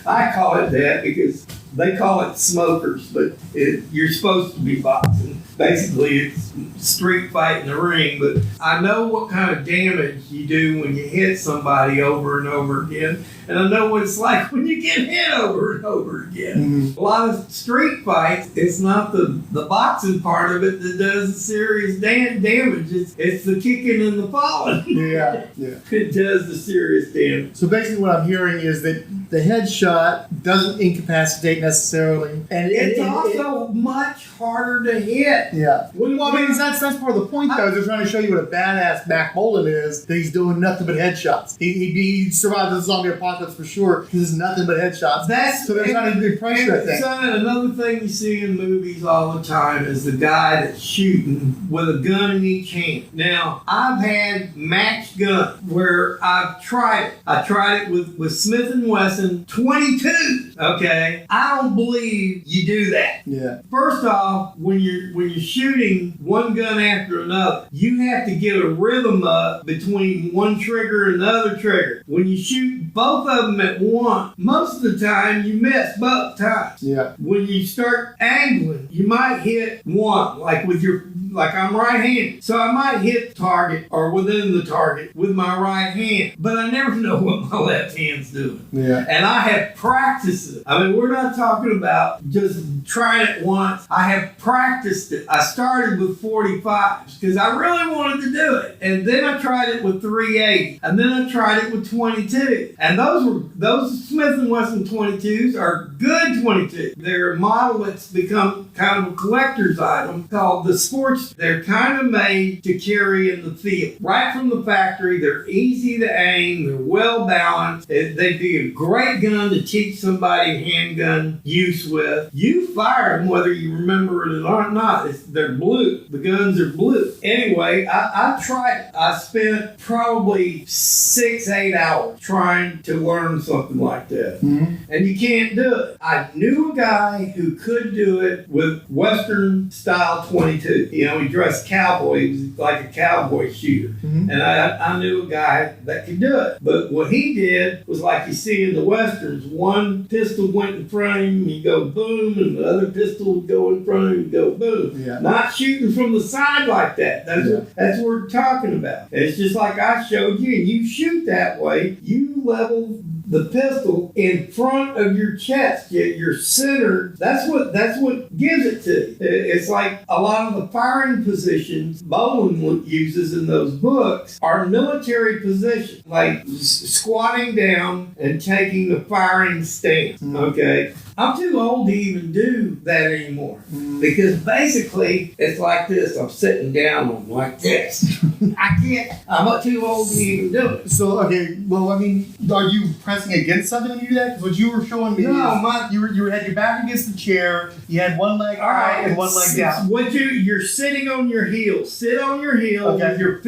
I call it that because they call it smokers, but you're supposed to be boxing. Basically, it's street fight in the ring, but I know what kind of damage you do when you hit somebody over and over again, and I know what it's like when you get hit over and over again. Mm-hmm. A lot of street fights, it's not the boxing part of it that does the serious damage. It's the kicking and the falling. Yeah. It does the serious damage. So basically what I'm hearing is that the headshot doesn't incapacitate necessarily. And it's also much harder to hit. Yeah. Well, I mean, that's part of the point, though. They're trying to show you what a badass Mack Bolan is, that he's doing nothing but headshots. He survived the zombie apocalypse for sure, because it's nothing but headshots. So they're trying to do pressure, I think. Another thing you see in movies all the time is the guy that's shooting with a gun in each hand. Now, I've had matched gun where I've tried it. I tried it with Smith & Wesson 22. Okay? I don't believe you do that. Yeah. First off, when you're shooting one gun after another, you have to get a rhythm up between one trigger and the other trigger. When you shoot both of them at once, most of the time you miss both times. Yeah. When you start angling, you might hit one, like I'm right-handed. So I might hit the target or within the target with my right hand, but I never know what my left hand's doing. Yeah. And I have practiced it. I mean, we're not talking about just trying it once. I have practiced it. I started with 45s because I really wanted to do it. And then I tried it with 380. And then I tried it with 22. And those Smith & Wesson 22s are good 22. They're a model that's become kind of a collector's item called the sports. They're kind of made to carry in the field. Right from the factory, they're easy to aim, they're well balanced. They'd be a great gun to teach somebody handgun use with. You fire them whether you remember it or not. They're blue. The guns are blue. Anyway, I tried it. I spent probably 6-8 hours trying to learn something like that. Mm-hmm. And you can't do it. it. I knew a guy who could do it with Western style 22. You know, he dressed cowboy. He was like a cowboy shooter. Mm-hmm. And I knew a guy that could do it. But what he did was like you see in the Westerns, one pistol went in front of him, you go boom, and the other pistol would go in front of him, and go boom. Yeah. Not shooting from the side like that. That's what we're talking about. It's just like I showed you, and you shoot that way, you level the pistol in front of your chest. You're centered. That's what gives it to you. It's like a lot of the firing positions Bolan uses in those books are military positions, like squatting down and taking the firing stance. Okay. I'm too old to even do that anymore because basically it's like this. I'm sitting down on like this. I can't. I'm too old to even do it. So okay, well, I mean, are you pressing against something when you do that? Because what you were showing me, you had your back against the chair. You had one leg up and one leg down. You're sitting on your heels. Sit on your heels with your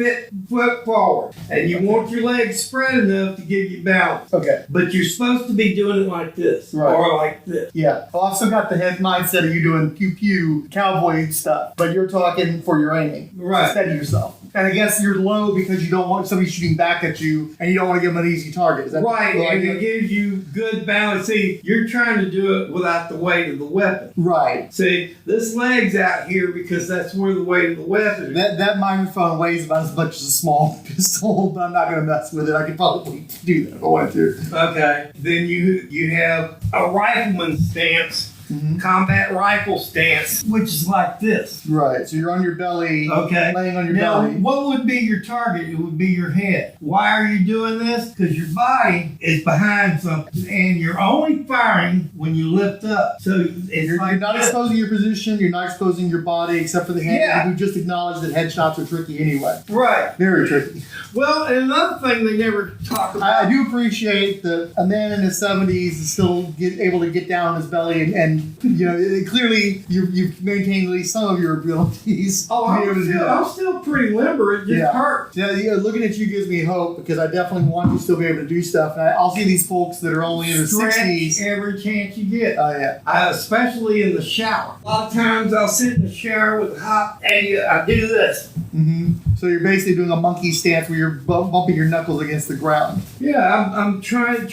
foot forward, and you want your legs spread enough to give you balance. Okay, but you're supposed to be doing it like this or like this. Yeah. Well, I've still got the head mindset of you doing pew-pew cowboy stuff, but you're talking for your aiming. Right. To steady yourself. And I guess you're low because you don't want somebody shooting back at you and you don't want to give them an easy target. Is that right? And it gives you good balance. See, you're trying to do it without the weight of the weapon. Right. See, this leg's out here because that's where the weight of the weapon is. That microphone weighs about as much as a small pistol, but I'm not going to mess with it. I could probably do that if I wanted to. Okay. Then you have a rifleman stance. Mm-hmm. Combat rifle stance, which is like this. Right. So you're on your belly. Okay. Laying on your now, belly. What would be your target? It would be your head. Why are you doing this? Because your body is behind something, and you're only firing when you lift up. So you're not exposing your position. You're not exposing your body except for the head. Yeah. We just acknowledged that headshots are tricky anyway. Right. Very tricky. Well, and another thing they never talk about. I do appreciate that a man in his 70s is still able to get down on his belly and you know, clearly you've maintained at least some of your abilities. Oh, I'm still pretty limber. It just hurts. Yeah, looking at you gives me hope because I definitely want you to still be able to do stuff. And I'll see these folks that are only in their 60s. Every chance you get. Oh, yeah. Especially in the shower. A lot of times I'll sit in the shower with hot and I do this. Mm-hmm. So you're basically doing a monkey stance where you're bumping your knuckles against the ground. Yeah, I'm trying,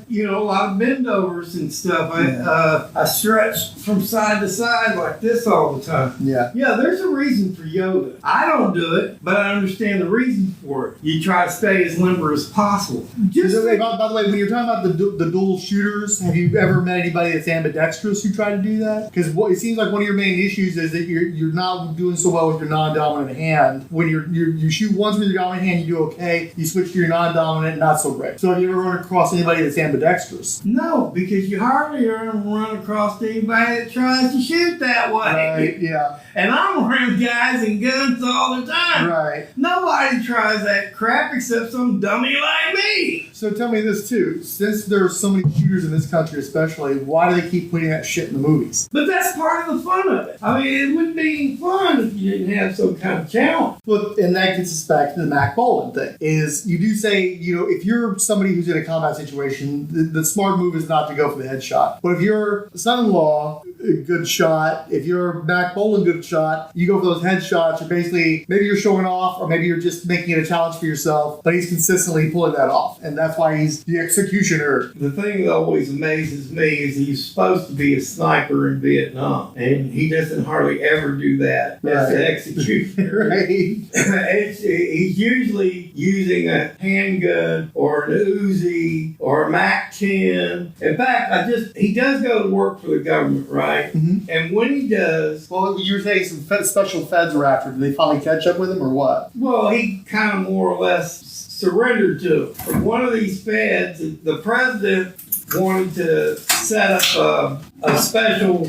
you know, a lot of bend overs and stuff. I stretch from side to side like this all the time. Yeah. Yeah, there's a reason for yoga. I don't do it, but I understand the reason for it. You try to stay as limber as possible. By the way, when you're talking about the dual shooters, have you ever met anybody that's ambidextrous who try to do that? Because it seems like one of your main issues is that you're not doing so well with your non-dominant hand. When you shoot once with your dominant hand, you do okay. You switch to your non-dominant, not so great. So have you ever run across anybody that's ambidextrous? No, because you hardly ever run across anybody that tries to shoot that way. Right, yeah. And I'm around guys and guns all the time. Right. Nobody tries that crap except some dummy like me. So tell me this too. Since there are so many shooters in this country especially, why do they keep putting that shit in the movies? But that's part of the fun of it. I mean, it wouldn't be fun if you didn't have some kind of challenge. Well, and that gets us back to the Mack Bolan thing. Is you do say, you know, if you're somebody who's in a combat situation, the smart move is not to go for the headshot. But if you're son-in-law, good shot. If you're Mack Bolan, good shot. You go for those headshots. You're basically, maybe you're showing off, or maybe you're just making it a challenge for yourself. But he's consistently pulling that off, and that's why he's the executioner. The thing that always amazes me is he's supposed to be a sniper in Vietnam, and he doesn't hardly ever do that as the executioner. Right. He's usually using a handgun or an Uzi or a Mack 10. In fact, he does go to work for the government, right? Mm-hmm. And when he does... Well, you were saying some special feds were after. Did they finally catch up with him or what? Well, he kind of more or less surrendered to him. One of these feds, the president wanted to set up a special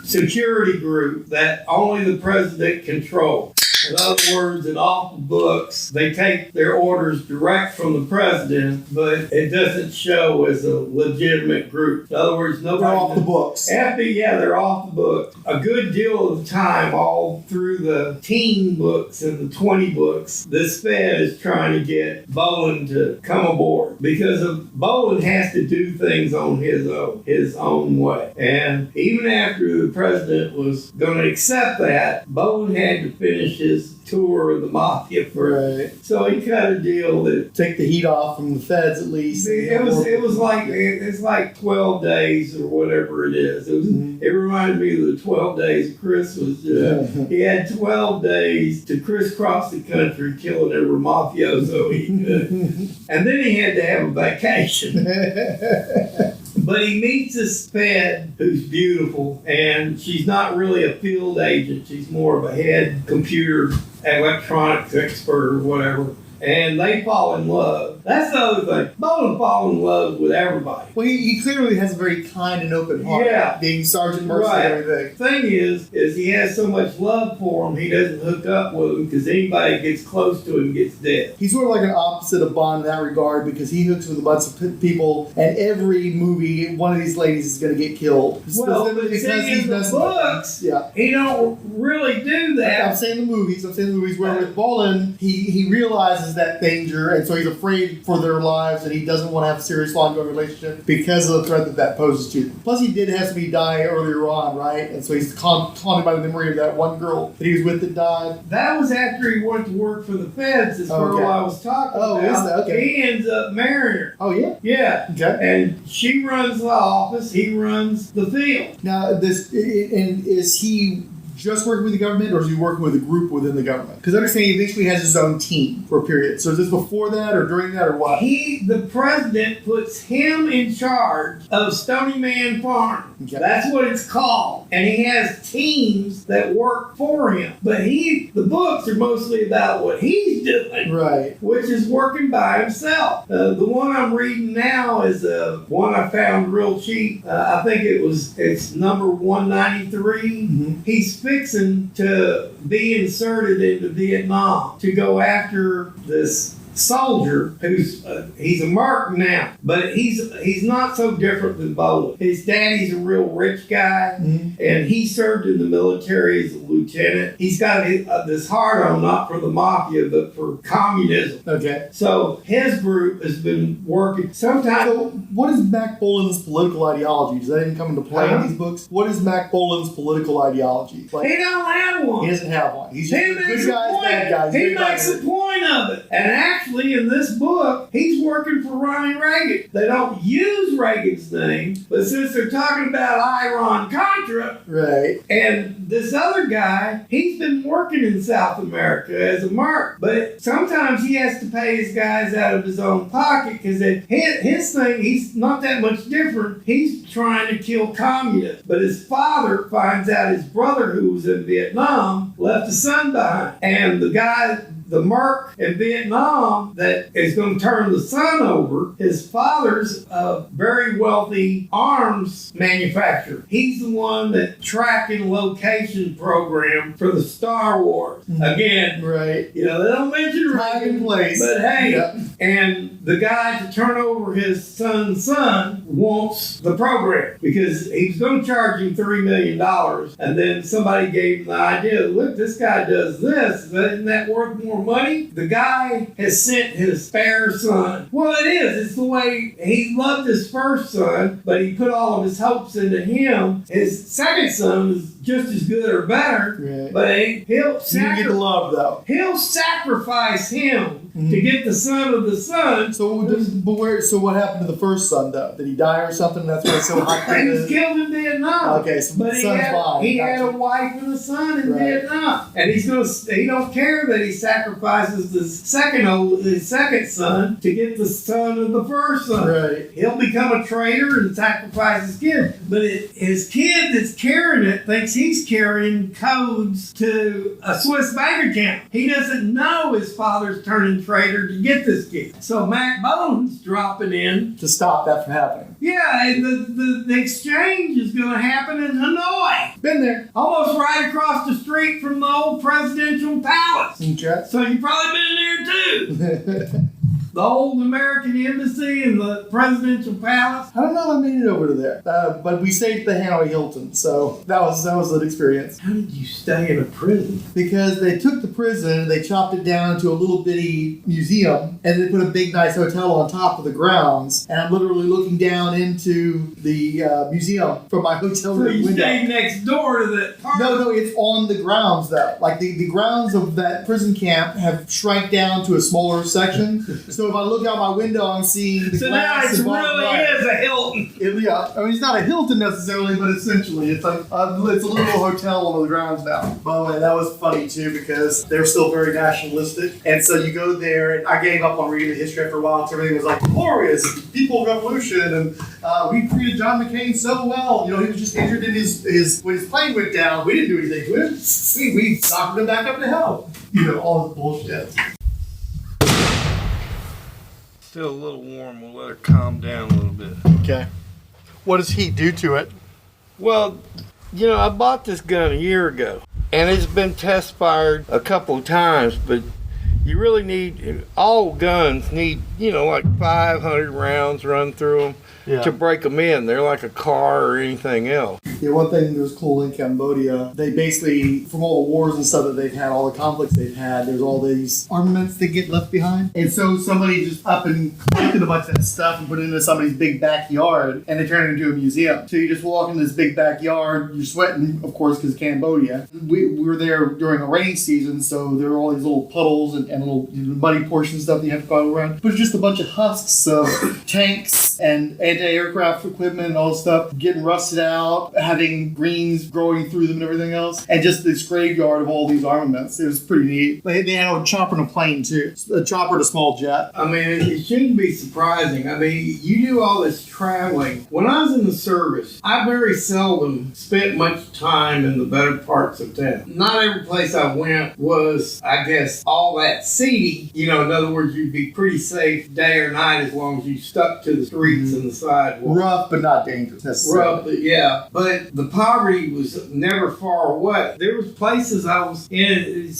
security group that only the president controlled. In other words, in awful books, they take their orders direct from the president, but it doesn't show as a legitimate group. In other words, nobody... They're off the books. They're off the books. A good deal of the time, all through the teen books and the 20 books, this Fed is trying to get Bolan to come aboard because Bolan has to do things on his own way. And even after the president was going to accept that, Bolan had to finish his tour of the Mafia first. Right. So he cut a deal that take the heat off from the feds at least. It's like 12 days or whatever it is. It reminded me of the 12 days of Christmas. He had 12 days to crisscross the country killing every mafioso he could. And then he had to have a vacation. But he meets this Fed who's beautiful, and she's not really a field agent. She's more of a head computer electronics expert or whatever. And they fall in love. That's the other thing. Bolan falls in love with everybody. Well, he clearly has a very kind and open heart. Yeah. Being Sergeant Mercy and everything. The thing is he has so much love for him, he doesn't hook up with him because anybody that gets close to him gets dead. He's sort of like an opposite of Bond in that regard because he hooks with a bunch of people, and every movie, one of these ladies is going to get killed. Well, but in the books, he don't really do that. I'm saying the movies where with Bolan, he realizes that danger, and so he's afraid for their lives, and he doesn't want to have a serious ongoing relationship because of the threat that poses to them. Plus, he did have somebody die earlier on, right? And so he's haunted by the memory of that one girl that he was with that died. That was after he went to work for the feds, this girl I was talking about. Is that? Okay. He ends up marrying her. Oh, yeah? Yeah. Okay. And she runs the office, he runs the field. Now, is he just working with the government, or is he working with a group within the government? Because I understand he eventually has his own team for a period. So is this before that, or during that, or what? The president puts him in charge of Stony Man Farm. Okay. That's what it's called. And he has teams that work for him. But the books are mostly about what he's doing. Right. Which is working by himself. The one I'm reading now is one I found real cheap. I think it's number 193. Mm-hmm. He's fixing to be inserted into Vietnam to go after this soldier he's a merc now, but he's not so different than Bolan. His daddy's a real rich guy, and he served in the military as a lieutenant. He's got this hard-on, not for the mafia, but for communism. Okay. So his group has been working. Sometimes. So what is Mack Bolan's political ideology? Does that even come into play in these books? What is Mack Bolan's political ideology? He don't have one. He doesn't have one. He's just good guys, bad guys. He makes a point of it. And actually, in this book, he's working for Ronald Reagan. They don't use Reagan's name, but since they're talking about Iran-Contra, right? And this other guy, he's been working in South America as a merc, but sometimes he has to pay his guys out of his own pocket because his thing, he's not that much different. He's trying to kill communists, but his father finds out his brother, who was in Vietnam, left a son behind, and the merc in Vietnam that is going to turn the son over, his father's a very wealthy arms manufacturer. He's the one that tracking location program for the Star Wars. Again, right? They don't mention time and place, but hey, and the guy to turn over his son's son wants the program because he was going to charge him $3 million, and then somebody gave him the idea. Look, this guy does this. Isn't that worth more money? The guy has sent his spare son. Well, it is. It's the way he loved his first son, but he put all of his hopes into him. His second son is just as good or better, but he'll get the love though. He'll sacrifice him to get the son of the son. So what happened to the first son though? Did he die or something? That's why it's so hot. He was killed in Vietnam. Okay, so but the son's fine. He had a wife and a son in Vietnam, and he don't care that he sacrifices the second son to get the son of the first son. Right. He'll become a traitor and sacrifice his kid, but his kid that's carrying it thinks he's carrying codes to a Swiss bank account. He doesn't know his father's turning traitor to get this kid. So Mack Bolan's dropping in to stop that from happening. Yeah, and the exchange is going to happen in Hanoi. Been there. Almost right across the street from the old presidential palace. Okay. So you've probably been there too. The old American embassy and the presidential palace. I don't know if I made it over to there, but we stayed at the Hanoi Hilton, so that was an experience. How did you stay in a prison? Because they took the prison and they chopped it down into a little bitty museum, and they put a big nice hotel on top of the grounds. And I'm literally looking down into the museum from my hotel room window. So you stayed next door to the park? No, it's on the grounds though. Like the grounds of that prison camp have shrank down to a smaller section. So if I look out my window, I'm seeing the so now glass it really is a Hilton. Yeah, I mean it's not a Hilton necessarily, but essentially it's like it's a little hotel on the grounds now. By the way, that was funny too because they're still very nationalistic, and so you go there. And I gave up on reading the history after a while. So everything was like glorious, people revolution, and we treated John McCain so well. You know, he was just injured in his when his plane went down. We didn't do anything to him. We knocked him back up to hell. You know, all this bullshit. Still a little warm. We'll let her calm down a little bit. Okay. What does heat do to it? Well, I bought this gun a year ago, and it's been test fired a couple of times, but you really need, all guns need, like 500 rounds run through them to break them in. They're like a car or anything else. Yeah, one thing that was cool in Cambodia, they basically, from all the wars and stuff that they've had, all the conflicts they've had, there's all these armaments that get left behind. And so somebody just up and collected a bunch of that stuff and put it into somebody's big backyard, and they turn it into a museum. So you just walk into this big backyard, you're sweating, of course, because Cambodia. We were there during a rainy season, so there were all these little puddles and little muddy portions and stuff that you have to go around. But it's just a bunch of husks of tanks and anti-aircraft equipment and all this stuff getting rusted out, having greens growing through them and everything else, and just this graveyard of all these armaments. It was pretty neat. They had a chopper and a plane too. A chopper and a small jet. I mean, it shouldn't be surprising. I mean, you do all this traveling. When I was in the service, I very seldom spent much time in the better parts of town. Not every place I went was, I guess, all that seedy. In other words, you'd be pretty safe day or night as long as you stuck to the streets and the sidewalk. Rough, but not dangerous necessarily. Rough, yeah. But the poverty was never far away. There was places I was in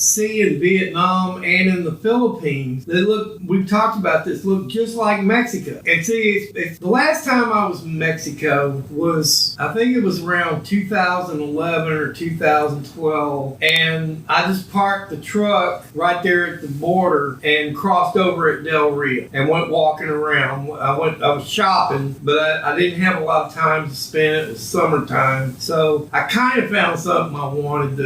Vietnam and in the Philippines that we've talked about this, look just like Mexico. And see, the last time I was in Mexico was, I think it was around 2011 or 2012. And I just parked the truck right there at the border and crossed over at Del Rio and went walking around. I was shopping, but I didn't have a lot of time to spend. It was summertime. So I kind of found something I wanted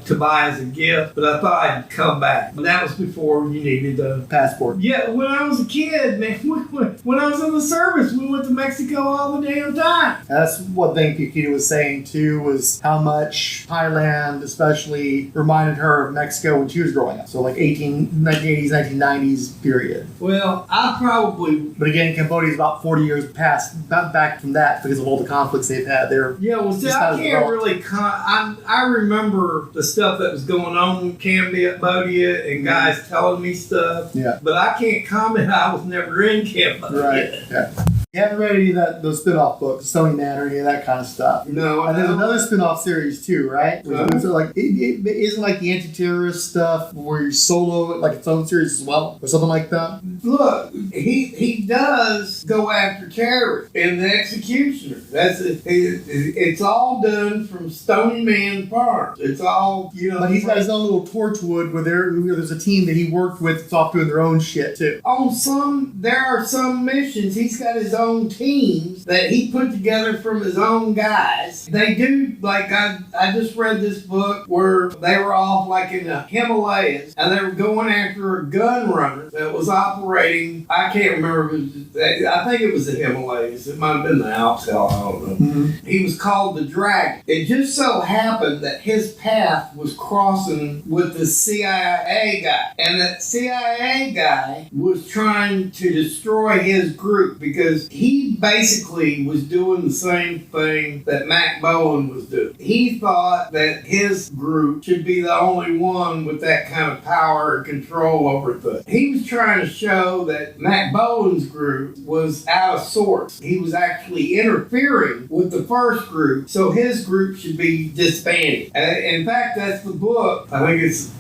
to buy as a gift, but I thought I'd come back. But that was before you needed a passport. Yeah, when I was a kid, man, when I was in the service, we went to Mexico all the damn time. That's one thing Kikita was saying too, was how much Thailand especially reminded her of Mexico when she was growing up. So like 1980s, 1990s period. Well, I probably... But again, Cambodia's about 40 years back from that because of all the conflicts they've had there. Yeah, well, see, I can't really... I remember the stuff that was going on in Cambodia and guys telling me stuff. Yeah. But I can't comment. I was never in Cambodia. Right, yeah. You haven't read any of those spin-off books, Stony Man or any of that kind of stuff. No. And there's another spin-off series too, right? It's like, it isn't like the anti-terrorist stuff where you solo it like its own series as well? Or something like that? Look, he does go after terrorists in The Executioner. It's all done from Stony Man farm. It's all, But he's got his own little Torchwood where there's a team that he worked with that's off doing their own shit too. There are some missions, he's got his own teams that he put together from his own guys. They do, like, I just read this book where they were off like in the Himalayas and they were going after a gun runner that was operating, I can't remember, I think it was the Himalayas, it might have been the Alps, I don't know. Mm-hmm. He was called the Dragon. It just so happened that his path was crossing with the CIA guy, and that CIA guy was trying to destroy his group because he basically was doing the same thing that Mack Bolan was doing. He thought that his group should be the only one with that kind of power and control over things. He was trying to show that Mack Bolan's group was out of sorts. He was actually interfering with the first group, so his group should be disbanded. In fact, that's the book. I think it's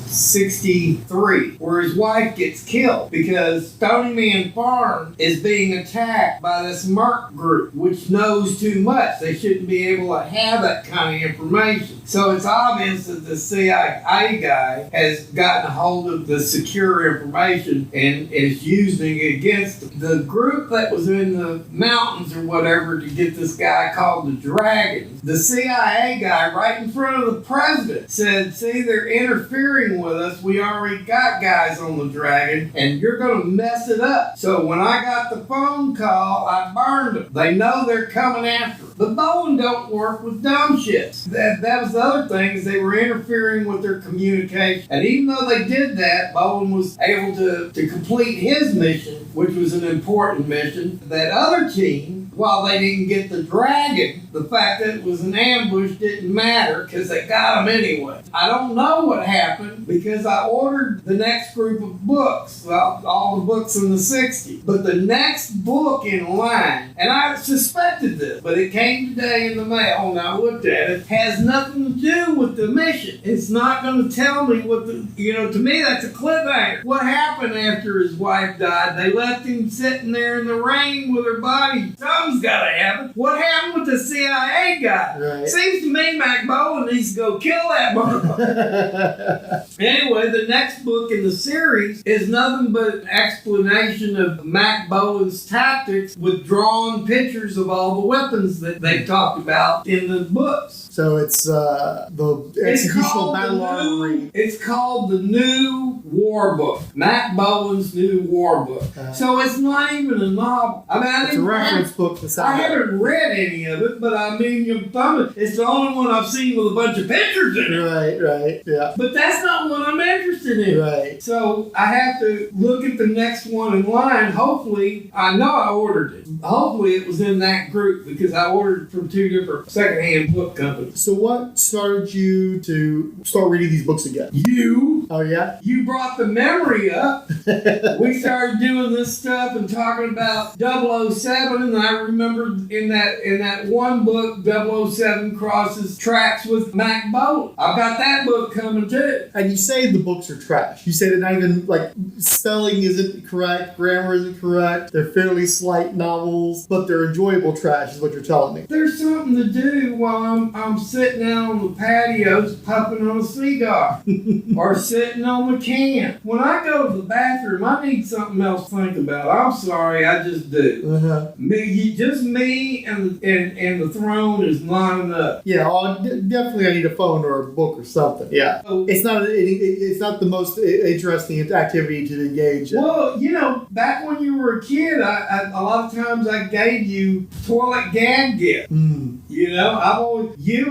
63, where his wife gets killed because Stony Man farm is being attacked by this Merc group, which knows too much. They shouldn't be able to have that kind of information. So it's obvious that the CIA guy has gotten a hold of the secure information and is using it against them. The group that was in the mountains or whatever to get this guy called the Dragons, the CIA guy right in front of the president said, see, they're interfering with us. We already got guys on the Dragon, and you're going to mess it up. So when I got the phone call, I burned them. They know they're coming after them. But Bolan don't work with dumb shit. That was the other thing, is they were interfering with their communication. And even though they did that, Bolan was able to complete his mission, which was an important mission. That other team, while they didn't get the Dragon, the fact that it was an ambush didn't matter because they got him anyway. I don't know what happened because I ordered the next group of books, all the books in the 60s. But the next book in line, and I suspected this, but it came today in the mail, and I looked at it, has nothing to do with the mission. It's not going to tell me what to me that's a cliffhanger. What happened after his wife died? They left him sitting there in the rain with her body. Something's got to happen. What happened with the CIA guy? Right. Seems to me Mack Bolan needs to go kill that motherfucker. Anyway, the next book in the series is nothing but an explanation of Mack Bolan's tactics with drawn pictures of all the weapons that they talked about in the books. So it's the executional battle armory. It's called the New War Book. Mack Bolan's New War Book. So it's not even a novel. It's a reference book. I haven't read any of it, but I mean, it's the only one I've seen with a bunch of pictures in it. Right, yeah. But that's not what I'm interested in. Right. So I have to look at the next one in line. Hopefully, I know I ordered it. Hopefully it was in that group because I ordered from 2 different secondhand book companies. So what started you to start reading these books again? You. Oh, yeah? You brought the memory up. We started doing this stuff and talking about 007, and I remembered in that one book, 007 crosses tracks with Mack Bolan. I've got that book coming too. And you say the books are trash. You say they're not even, spelling isn't correct, grammar isn't correct, they're fairly slight novels, but they're enjoyable trash is what you're telling me. There's something to do while I'm sitting out on the patios puffing on a cigar or sitting on the can. When I go to the bathroom, I need something else to think about. I'm sorry, I just do. Uh-huh. Me and the throne is not enough. Yeah, definitely I need a phone or a book or something. Yeah. It's not the most interesting activity to engage in. Well, back when you were a kid, a lot of times I gave you toilet gag gifts.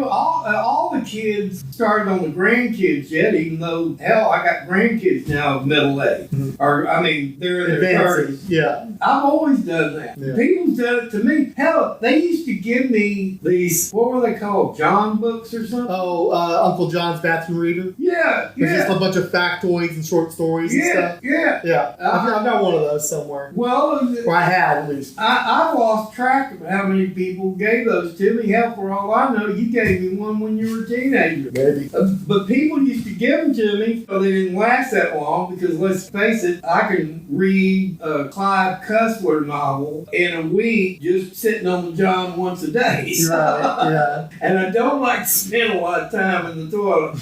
All the kids started on the grandkids yet, even though, hell, I got grandkids now of middle age. Mm-hmm. Or, I mean, they're in their 30s. Yeah. I've always done that. Yeah. People's done it to me. Hell, they used to give me these, what were they called, John books or something? Oh, Uncle John's Bathroom Reader? Yeah. It's just a bunch of factoids and short stories and stuff? Yeah. I've got one of those somewhere. Well, or I had, at least. I lost track of how many people gave those to me. Hell, for all I know, you gave me one when you were a teenager. Maybe. But people used to give them to me, but they didn't last that long because, let's face it, I can read a Clive Cussler novel in a week just sitting on the John once a day. So, right, yeah. And I don't like to spend a lot of time in the toilet.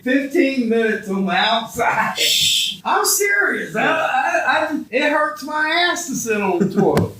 15 minutes on the outside. I'm serious. It hurts my ass to sit on the toilet.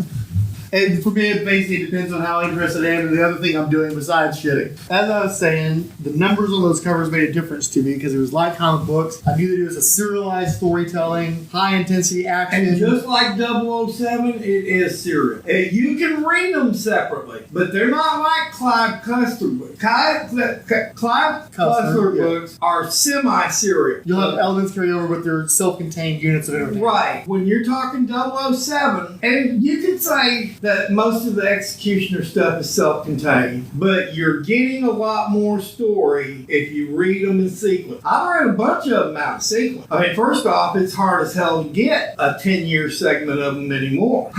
And for me, it basically depends on how interested I am in the other thing I'm doing besides shitting. As I was saying, the numbers on those covers made a difference to me because it was like comic books. I knew that it was a serialized storytelling, high-intensity action. And just like 007, it is serial. You can read them separately, but they're not like Clive Cussler books. Clive Cussler books are semi-serial. You'll have elements carry over with their self-contained units of entertainment. Right. When you're talking 007, and you could say that most of the Executioner stuff is self-contained, but you're getting a lot more story if you read them in sequence. I've read a bunch of them out in sequence. I mean, first off, it's hard as hell to get a 10-year segment of them anymore.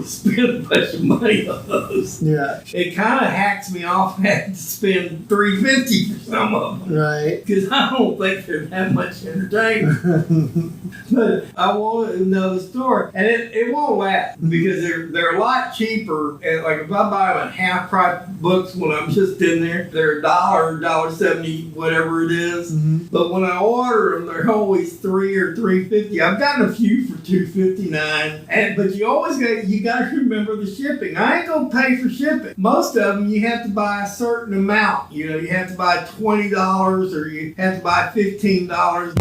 Spend a bunch of money on those. Yeah. It kind of hacks me off having to spend $350 for some of them. Right. Because I don't think they're that much entertainment. But I want to know the story. And it won't last because they're a lot cheaper. And like if I buy them at half price books when I'm just in there, they're $1, $1.70, whatever it is. Mm-hmm. But when I order them, they're always $3 or $3.50. I've gotten a few for $2.59. But you got to remember the shipping. I ain't gonna pay for shipping. Most of them you have to buy a certain amount. You know, you have to buy $20 or you have to buy $15.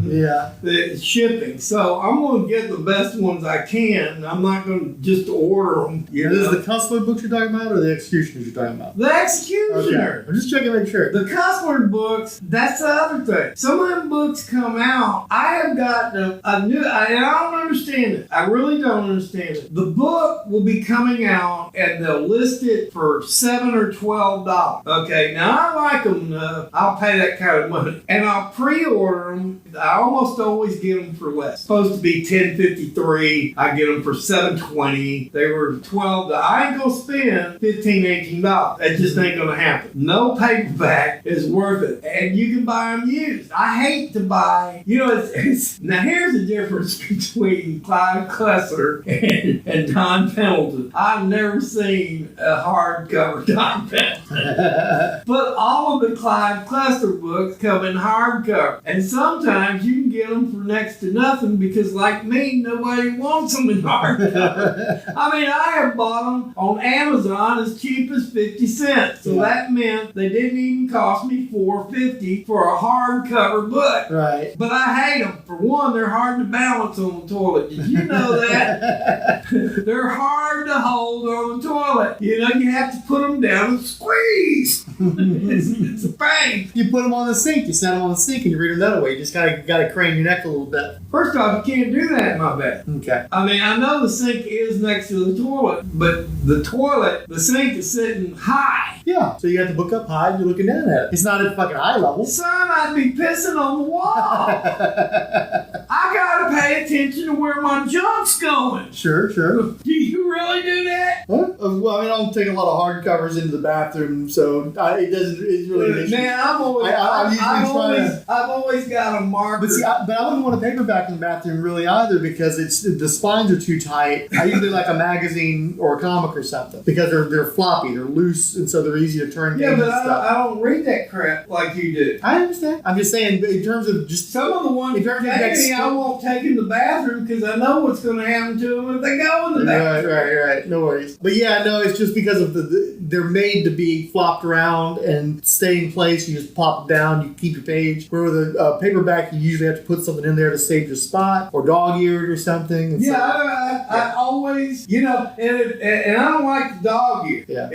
Yeah. The shipping. So I'm gonna get the best ones I can. I'm not gonna just order them. Is this the Cussler books you're talking about, or the Executioners you're talking about? The Executioner. Okay. I'm just checking to make sure. The Cussler books. That's the other thing. Some of them books come out. I have gotten I don't understand it. I really don't understand it. The book will be coming out and they'll list it for $7 or $12. Okay, now I like them enough. I'll pay that kind of money. And I'll pre-order them. I almost always get them for less. Supposed to be $10.53. I get them for $7.20. They were $12. I ain't gonna spend $15, $18. That just ain't gonna happen. No paperback is worth it. And you can buy them used. I hate to buy, it's now here's the difference between Clive Cussler and Don Pendleton. I've never seen a hardcover Don Pendleton. But all of the Clive Cussler books come in hardcover. And sometimes you can get them for next to nothing because, like me, nobody wants them in hardcover. I mean, I have bought them on Amazon as cheap as 50 cents. So that meant they didn't even cost me $4.50 for a hardcover book. Right. But I hate them. For one, they're hard to balance on the toilet. Did you know that? They're hard to hold on the toilet. You have to put them down and squeeze. It's a pain. You put them on the sink. You set them on the sink and you read them that way. You just gotta crane your neck a little bit. First off, you can't do that in my bed. Okay. I mean, I know the sink is next to the toilet, but the sink is sitting high. Yeah. So you got the book up high and you're looking down at it. It's not at fucking eye level. Son, I'd be pissing on the wall. I gotta pay attention to where my junk's going. Sure. Do you really do that? Huh? Well, I mean, I don't take a lot of hard covers into the bathroom, so it's really an issue. Man, I've always got a marker. But I wouldn't want a paperback in the bathroom really either because the spines are too tight. I usually like a magazine or a comic or something because they're floppy, they're loose, and so they're easy to turn. Yeah, but I don't read that crap like you do. I understand. I'm just saying, in terms of just some of the ones I won't take in the bathroom because I know what's going to happen to them if they go in the bathroom. Right. No worries. But yeah, no, it's just because of they're made to be flopped around and stay in place. You just pop it down, you keep your page. Where with a paperback, you usually have to put something in there to save your spot or dog-eared or something. And I always, and I don't like the dog-eared. Yeah.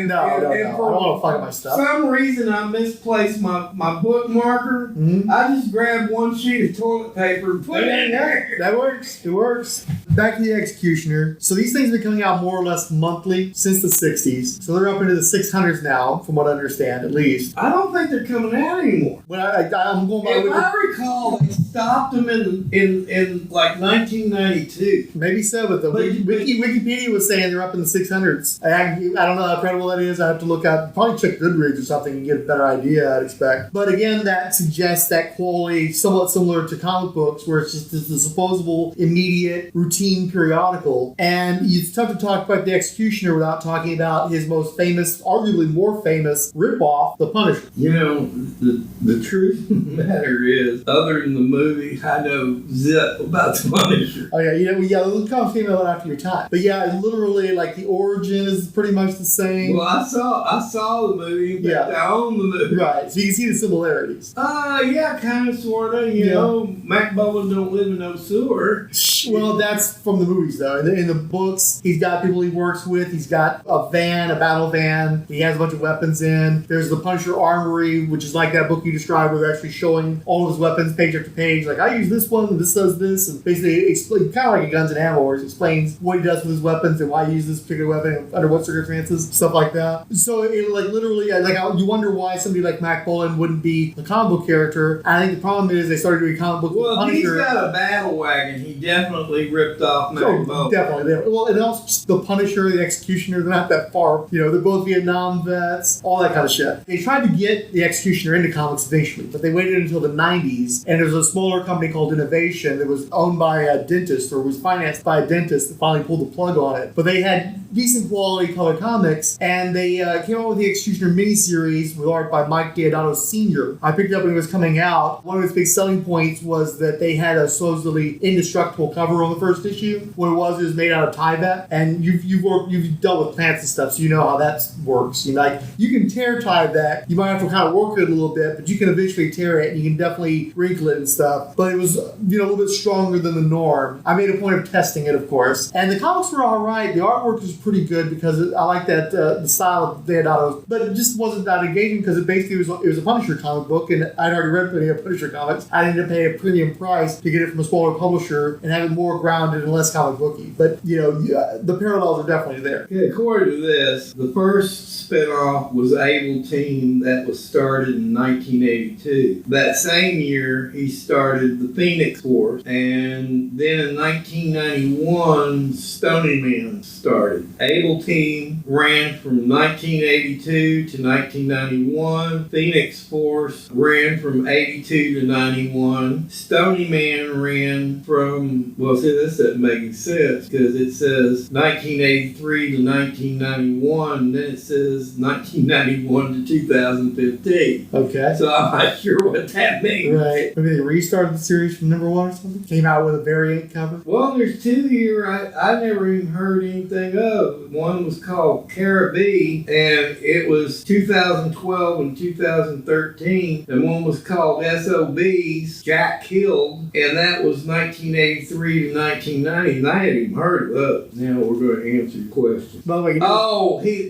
No, I don't want to fuck my stuff. For some reason, I misplaced my book marker. Mm-hmm. I just grabbed one sheet of toilet paper and put it in there. That works. It works. Back to the Executioner. So these things have been coming out more or less monthly since the 60s. So they're up into the 600s now, from what I understand, at least. I don't think they're coming out anymore. But I'm going by. If I recall, they stopped them in like 1992. Maybe so, but Wikipedia was saying they're up in the 600s. I don't know how credible that is. I have to look out. Probably check Goodreads or something and get a better idea, I'd expect. But again, that suggests that quality somewhat similar to comic books, where it's just this supposable immediate routine periodical. And it's tough to talk about the Executioner without talking about his most famous, arguably more famous ripoff, The Punisher. The truth of the matter is, other than the movie, I know zip about the Punisher. Oh yeah, those comics came out after your time. But yeah, literally, like the origin is pretty much the same. Well, I saw the movie, but I own the movie. Right, so you can see the similarities. Yeah, kind of, sort of. You know, Mack Bolan don't live in no sewer. Well, that's from the movies, though. In the books, he's got people he works with. He's got a van, a battle van. He has a bunch of weapons in. There's the Punisher Armory, which is like that book you described, where they're actually showing all of his weapons page after page. Like, I use this one, and this does this. And basically, explain, kind of like a Guns and Ammo, where it explains what he does with his weapons and why he uses this particular weapon, under what circumstances, stuff like that. So, it, like, literally, like, you wonder why somebody like Mack Bolan wouldn't be a comic book character. And I think the problem is they started doing comic book Well, if he's Punisher. got a battle wagon, he definitely ripped off Mack Bolan. Definitely. Well, and also the Punisher, the Executioner, they're not that far. You know, they're both Vietnam vets, all that kind of shit. They tried to get the Executioner into comics eventually, but they waited until the 90s, and there was a smaller company called Innovation that was owned by a dentist, or was financed by a dentist that finally pulled the plug on it. But they had decent quality color comics, and they came out with the Executioner miniseries with art by Mike Diabolu Sr. I picked it up when it was coming out. One of its big selling points was that they had a supposedly indestructible cover on the first issue. What it was made out of Tyvek, and you've dealt with plants and stuff, so you know how that works. You know, like, you can tear Tyvek, you might have to kind of work it a little bit, but you can eventually tear it, and you can definitely wrinkle it and stuff. But it was, you know, a little bit stronger than the norm. I made a point of testing it, of course, and the comics were all right. The artwork was pretty good because I like that the style of Diabolu, but it just wasn't that engaging because it basically was a Punisher comic book, and I'd already read plenty of Punisher comics. I needed to pay a premium price to get it from a smaller publisher and have it more grounded and less comic booky. But, you know, the parallels are definitely there. Okay, according to this, the first spinoff was Able-Team that was started in 1982. That same year, he started the Phoenix Force, and then in 1991, Stony Man started. Able-Team ran from 1982 to 1991. Phoenix Force ran from 82 to 91. Stony Man ran from, well, see, this doesn't make any sense because it says 1983 to 1991, then it says 1991 to 2015. Okay. So I'm not sure what that means. Right. Maybe they restarted the series from number 1 or something? Came out with a variant cover? Well, there's 2 here I never even heard anything of. One was called Caribbean, and it was 2012 and 2013. And one was called SOBs, Jack Killed, and that was 1983 to 1990. And I hadn't even heard of those. Now we're going to answer your question. By the way,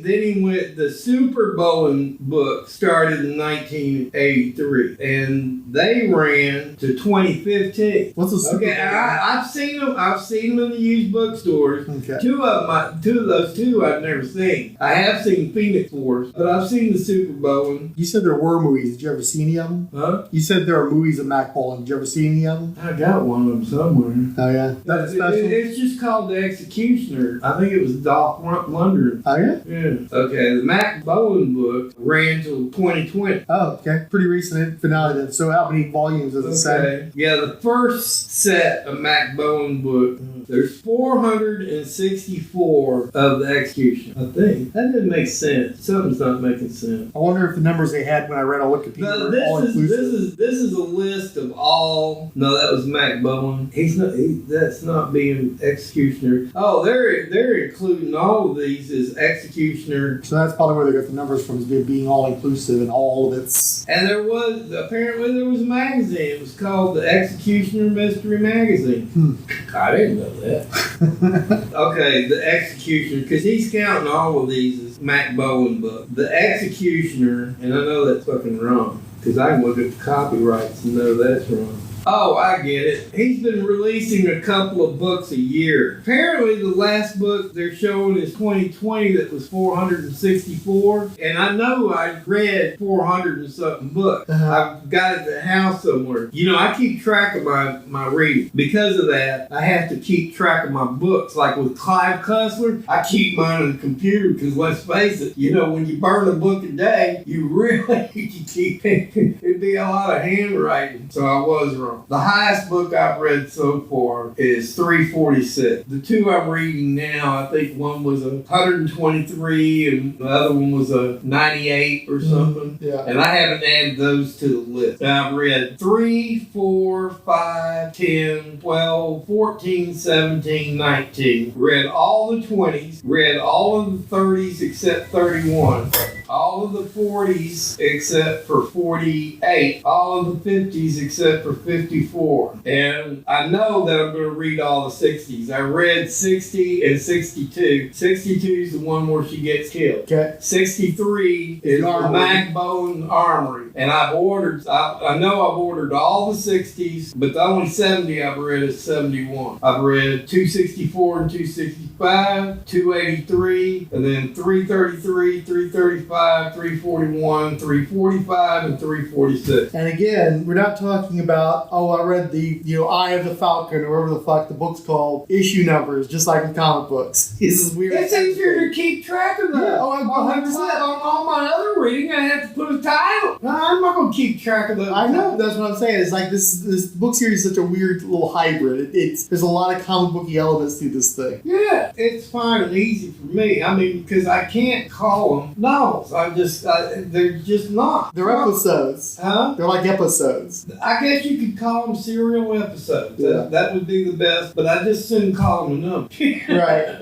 then he went, the Super Bolan book started in 1983, and they ran to 2015. What's a Super Okay, Bolan? I've seen them in the used bookstores. Okay. Two of those I've never seen. I have seen Phoenix Force, but I've seen the Super Bolan. You said there were movies. Did you ever see any of them? Huh? You said there are movies of Mack Bolan. Did you ever see any of them? I got one of them somewhere. Oh, yeah? That's special? It's just called The Executioner. I think it was Doc Lundgren. Oh, yeah? Yeah. Okay, the Mack Bolan book ran till 2020. Oh, okay. Pretty recent finale then. So how many volumes does it say? Okay. Yeah, the first set of Mack Bolan book, there's 464 of the Execution. I think. That didn't make sense. Something's not making sense. I wonder if the numbers they had when I read on Wikipedia No, were all inclusive. this is a list of all. No, that was Mack Bolan. That's not being Executioner. Oh, they're including all of these as Executioner. So that's probably where they got the numbers from, is being all inclusive and all of its. And there was a magazine. It was called the Executioner Mystery Magazine. I didn't know that. Okay, the Executioner, because he's counting all of these as Mack Bolan book. The Executioner, and I know that's fucking wrong, because I can look at the copyrights and know that's wrong. Oh, I get it. He's been releasing a couple of books a year. Apparently, the last book they're showing is 2020 that was 464. And I know I read 400 and something books. I've got it at the house somewhere. You know, I keep track of my reading. Because of that, I have to keep track of my books. Like with Clive Cussler, I keep mine on the computer because let's face it, you know, when you burn a book a day, you really keep it'd be a lot of handwriting. So I was wrong. general. The highest book I've read so far is 346. The two I'm reading now, I think one was 123 and the other one was a 98 or something. Yeah. And I haven't added those to the list. Now, I've read 3, 4, 5, 10, 12, 14, 17, 19. Read all the 20s. Read all of the 30s except 31. All of the 40s except for 48. All of the 50s except for 54. And I know that I'm going to read all the 60s. I read 60 and 62. 62 is the one where she gets killed. Okay. 63 is the Mack Bolan Armory. And I know I've ordered all the 60s, but the only 70 I've read is 71. I've read 264 and 265, 283, and then 333, 335, 341, 345, and 346. And again, we're not talking about, I read the, Eye of the Falcon, or whatever the fuck the book's called, issue numbers, just like in comic books. This is weird. It's easier to keep track of that. Yeah, 100%. On all my other reading, I have to put a title. No, I'm not going to keep track of those. I know, that's what I'm saying. It's like this book series is such a weird little hybrid. There's a lot of comic booky elements to this thing. Yeah, it's fine and easy for me. I mean, because I can't call them novels. They're just not. They're episodes. Huh? They're like episodes. I guess you could call them serial episodes. Yeah. That would be the best, but I just soon call them a number. Right.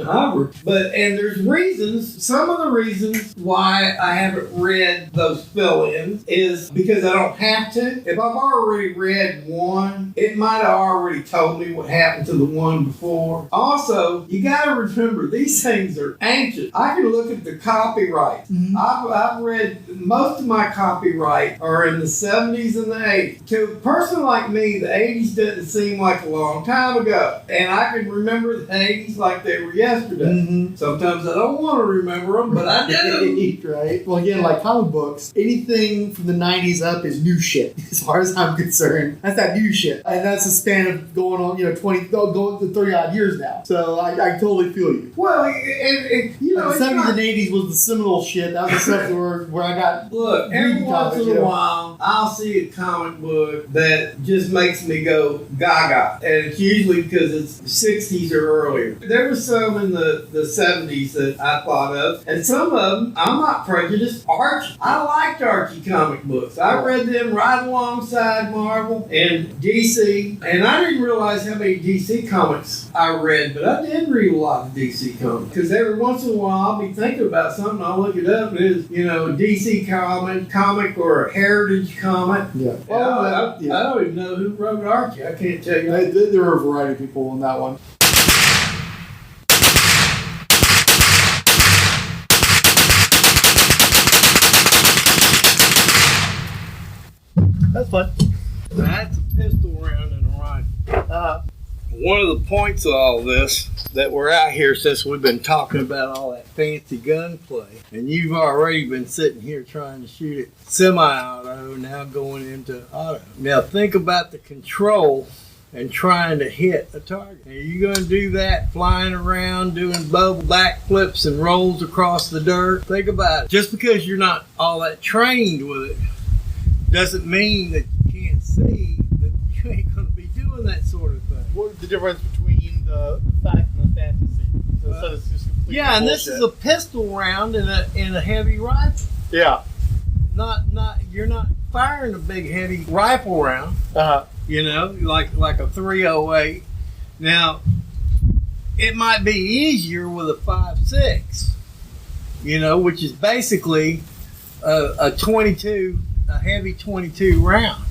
And there's reasons. Some of the reasons why I haven't read those fill-ins is because I don't have to. If I've already read one, it might have already told me what happened to the one before. Also, you got to remember, these things are ancient. I can look at the copyright. Mm-hmm. I've read most of my copyright are in the 70s and the 80s. To a person like me, the 80s doesn't seem like a long time ago. And I can remember the 80s like they were yesterday. Mm-hmm. Sometimes I don't want to remember them, but I do. Right. Well, again, like comic books, anything from the 90s up is new shit, as far as I'm concerned. That's that new shit. And that's a span of going on, 20, going to 30 odd years now. So I totally feel you. Well, the 70s and 80s was the seminal shit. That was the stuff where I got. Look, every once in a while, I'll see a comic book that just makes me go gaga. And it's usually because it's 60s or earlier. There were some in the 70s that I thought of. And some of them, I'm not prejudiced. Archie. I liked Archie comic books. I read them right alongside Marvel and DC. And I didn't realize how many DC comics I read, but I did read a lot of DC comics. Because every once in a while, I'll be thinking about something, I'll look it up, and it's, a DC comic or a Heritage comic. Yeah. I don't even know who wrote Archie. I can't tell you. There were a variety of people on that one. That's fun. That's a pistol round and a rifle. One of the points of all this that we're out here since we've been talking about all that fancy gunplay, and you've already been sitting here trying to shoot it semi-auto, now going into auto. Now think about the control and trying to hit a target. Are you going to do that flying around doing bubble backflips and rolls across the dirt? Think about it. Just because you're not all that trained with it doesn't mean that you can't see that you ain't going to be doing that sort of thing. What's the difference between the fact and the fantasy? So it's just yeah, and this is a pistol round in a heavy rifle. Yeah. You're not firing a big heavy rifle round. Like a 308. Now, it might be easier with a 5.6, which is basically a 22, a heavy 22 round.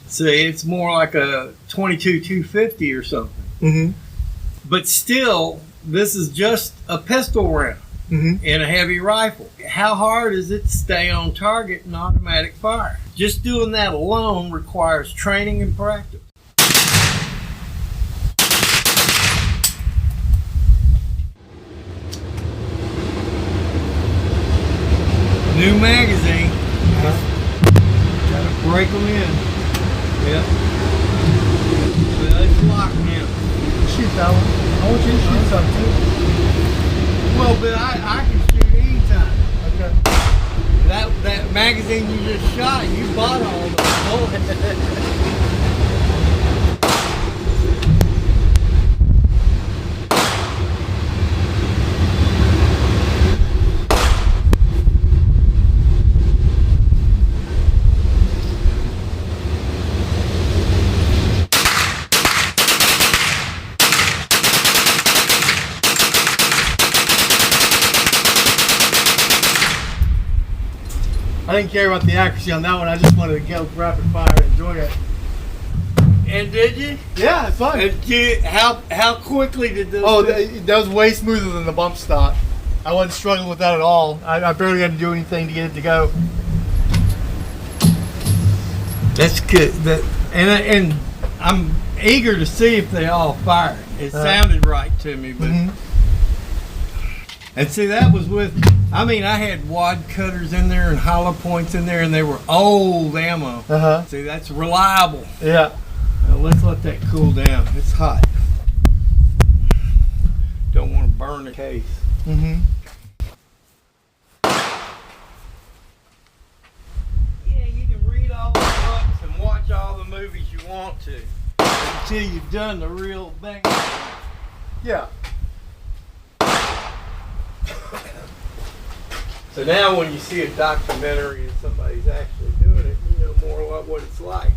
See, it's more like a 22-250 or something. Mm-hmm. But still, this is just a pistol round in a heavy rifle. How hard is it to stay on target in automatic fire? Just doing that alone requires training and practice. New magazine. Gotta break them in. Yep. Well, it's locked now. Shoot that one. I want you to shoot some too. Well, but I can shoot anytime. Okay. That magazine you just shot, you bought all those bullets. didn't care about the accuracy on that one. I just wanted to go rapid fire and enjoy it. And did you? Yeah, it's fun. And how quickly did this? Oh, that was way smoother than the bump stock. I wasn't struggling with that at all. I barely had to do anything to get it to go. That's good. And I'm eager to see if they all fired. It sounded right to me, but and see that was with. I mean, I had wad cutters in there and hollow points in there, and they were old ammo. See, that's reliable. Yeah. Now let's let that cool down. It's hot. Don't want to burn the case. Yeah, you can read all the books and watch all the movies you want to until you've done the real thing. Yeah. So now when you see a documentary and somebody's actually doing it, you know more about what it's like.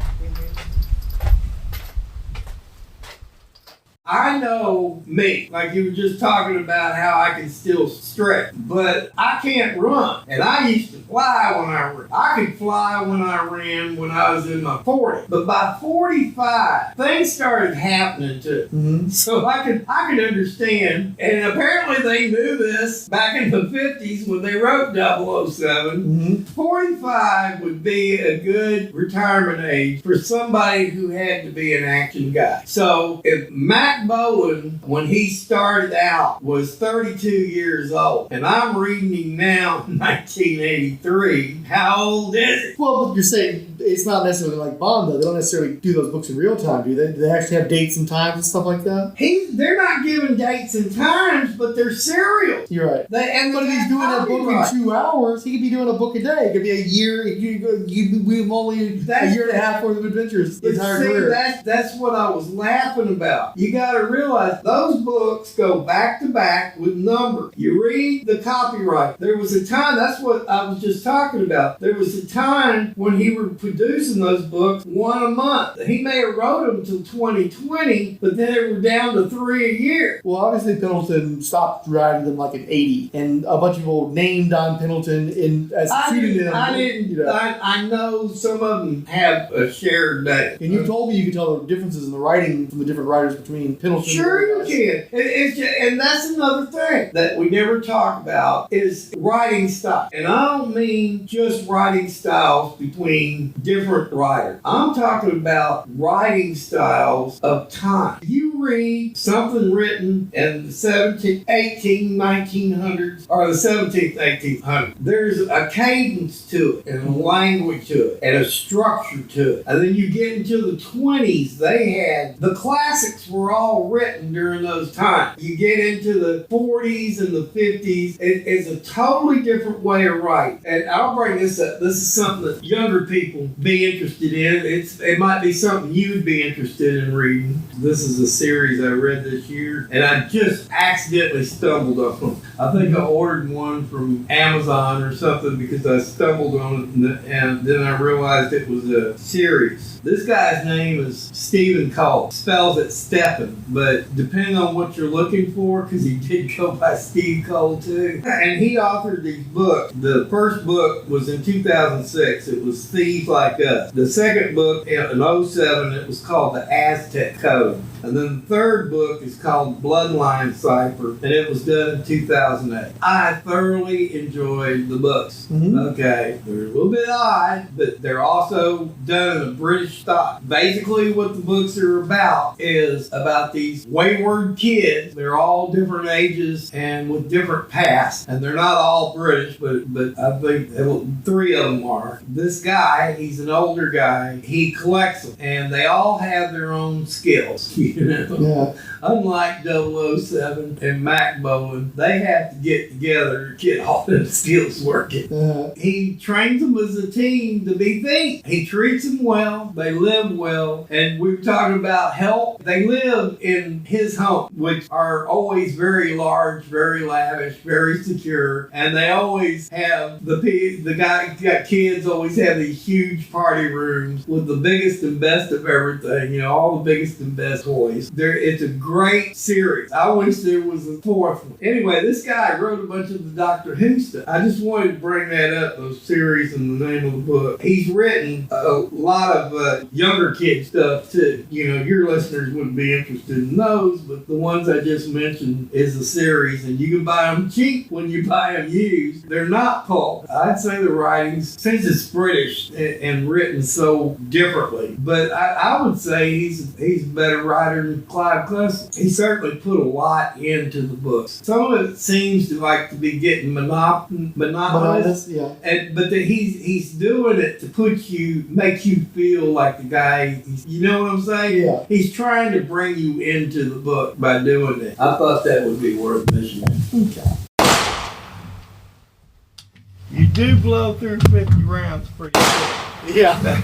I know me, like you were just talking about how I can still stretch, but I can't run. And I used to fly when I ran. I could fly when I ran when I was in my 40s. But by 45, things started happening to me. So I could understand. And apparently they knew this back in the 50s when they wrote 007. 45 would be a good retirement age for somebody who had to be an action guy. So if Mack Bolan, when he started out, was 32 years old, and I'm reading him now in 1983. How old is he? Well, but you're saying it's not necessarily like Bond, though. They don't necessarily do those books in real time, do they? Do they actually have dates and times and stuff like that? They're not giving dates and times, but they're serials. You're right. But if he's doing a book in 2 hours, he could be doing a book a day. It could be a year. We've only a year and a half worth of adventures the entire career. That's what I was laughing about. You got to realize those books go back to back with numbers. You read the copyright. There was a time, that's what I was just talking about. There was a time when he was producing those books one a month. He may have wrote them until 2020, but then they were down to 3 a year. Well, obviously Pendleton stopped writing them like in 80, and a bunch of people named Don Pendleton as a pseudonym. I know some of them have a shared name. And you told me you could tell the differences in the writing from the different writers between Pendleton. Sure you can. And that's another thing that we never talk about is writing style. And I don't mean just writing styles between different writers. I'm talking about writing styles of time. You read something written in the 1900s, or the 17th, 1800s. There's a cadence to it, and a language to it, and a structure to it. And then you get into the 20s, the classics were all written during those times. You get into the 40s and the 50s, it's a totally different way of writing. And I'll bring this up. This is something that younger people be interested in. It might be something you'd be interested in reading. This is a series I read this year, and I just accidentally stumbled on it. I think I ordered one from Amazon or something because I stumbled on it, and then I realized it was a series. This guy's name is Stephen Cole. Spells it Stephen, but depending on what you're looking for, because he did go by Steve Cole too. And he authored these books. The first book was in 2006. It was Thieves Like Us. The second book in 2007, it was called The Aztec Code. And then the third book is called Bloodline Cipher, and it was done in 2008. I thoroughly enjoyed the books. Okay, they're a little bit odd, but they're also done in a British style. Basically, what the books are about is about these wayward kids. They're all different ages and with different pasts, and they're not all British, but I think 3 of them are. This guy, he's an older guy. He collects them, and they all have their own skills. You know? Yeah. Unlike 007 and Mack Bolan, they have to get together to get all them skills working. He trains them as a team to be thieves. He treats them well. They live well. And we were talking about help. They live in his home, which are always very large, very lavish, very secure. And they always have the guy got kids always have these huge party rooms with the biggest and best of everything. You know, all the biggest and best horror Boys. It's a great series. I wish there was a fourth one. Anyway, this guy wrote a bunch of the Doctor Who stuff. I just wanted to bring that up, those series and the name of the book. He's written a lot of younger kid stuff too. Your listeners wouldn't be interested in those, but the ones I just mentioned is a series, and you can buy them cheap when you buy them used. They're not pulp. I'd say the writings, since it's British and written so differently, but I would say he's a better writer than Clive Cussler. He certainly put a lot into the books. Some of it seems to be getting monotonous, yeah. But he's doing it to make you feel like the guy. You know what I'm saying? Yeah. He's trying to bring you into the book by doing it. I thought that would be worth mentioning. Okay. You do blow through 50 rounds pretty quick. Yeah.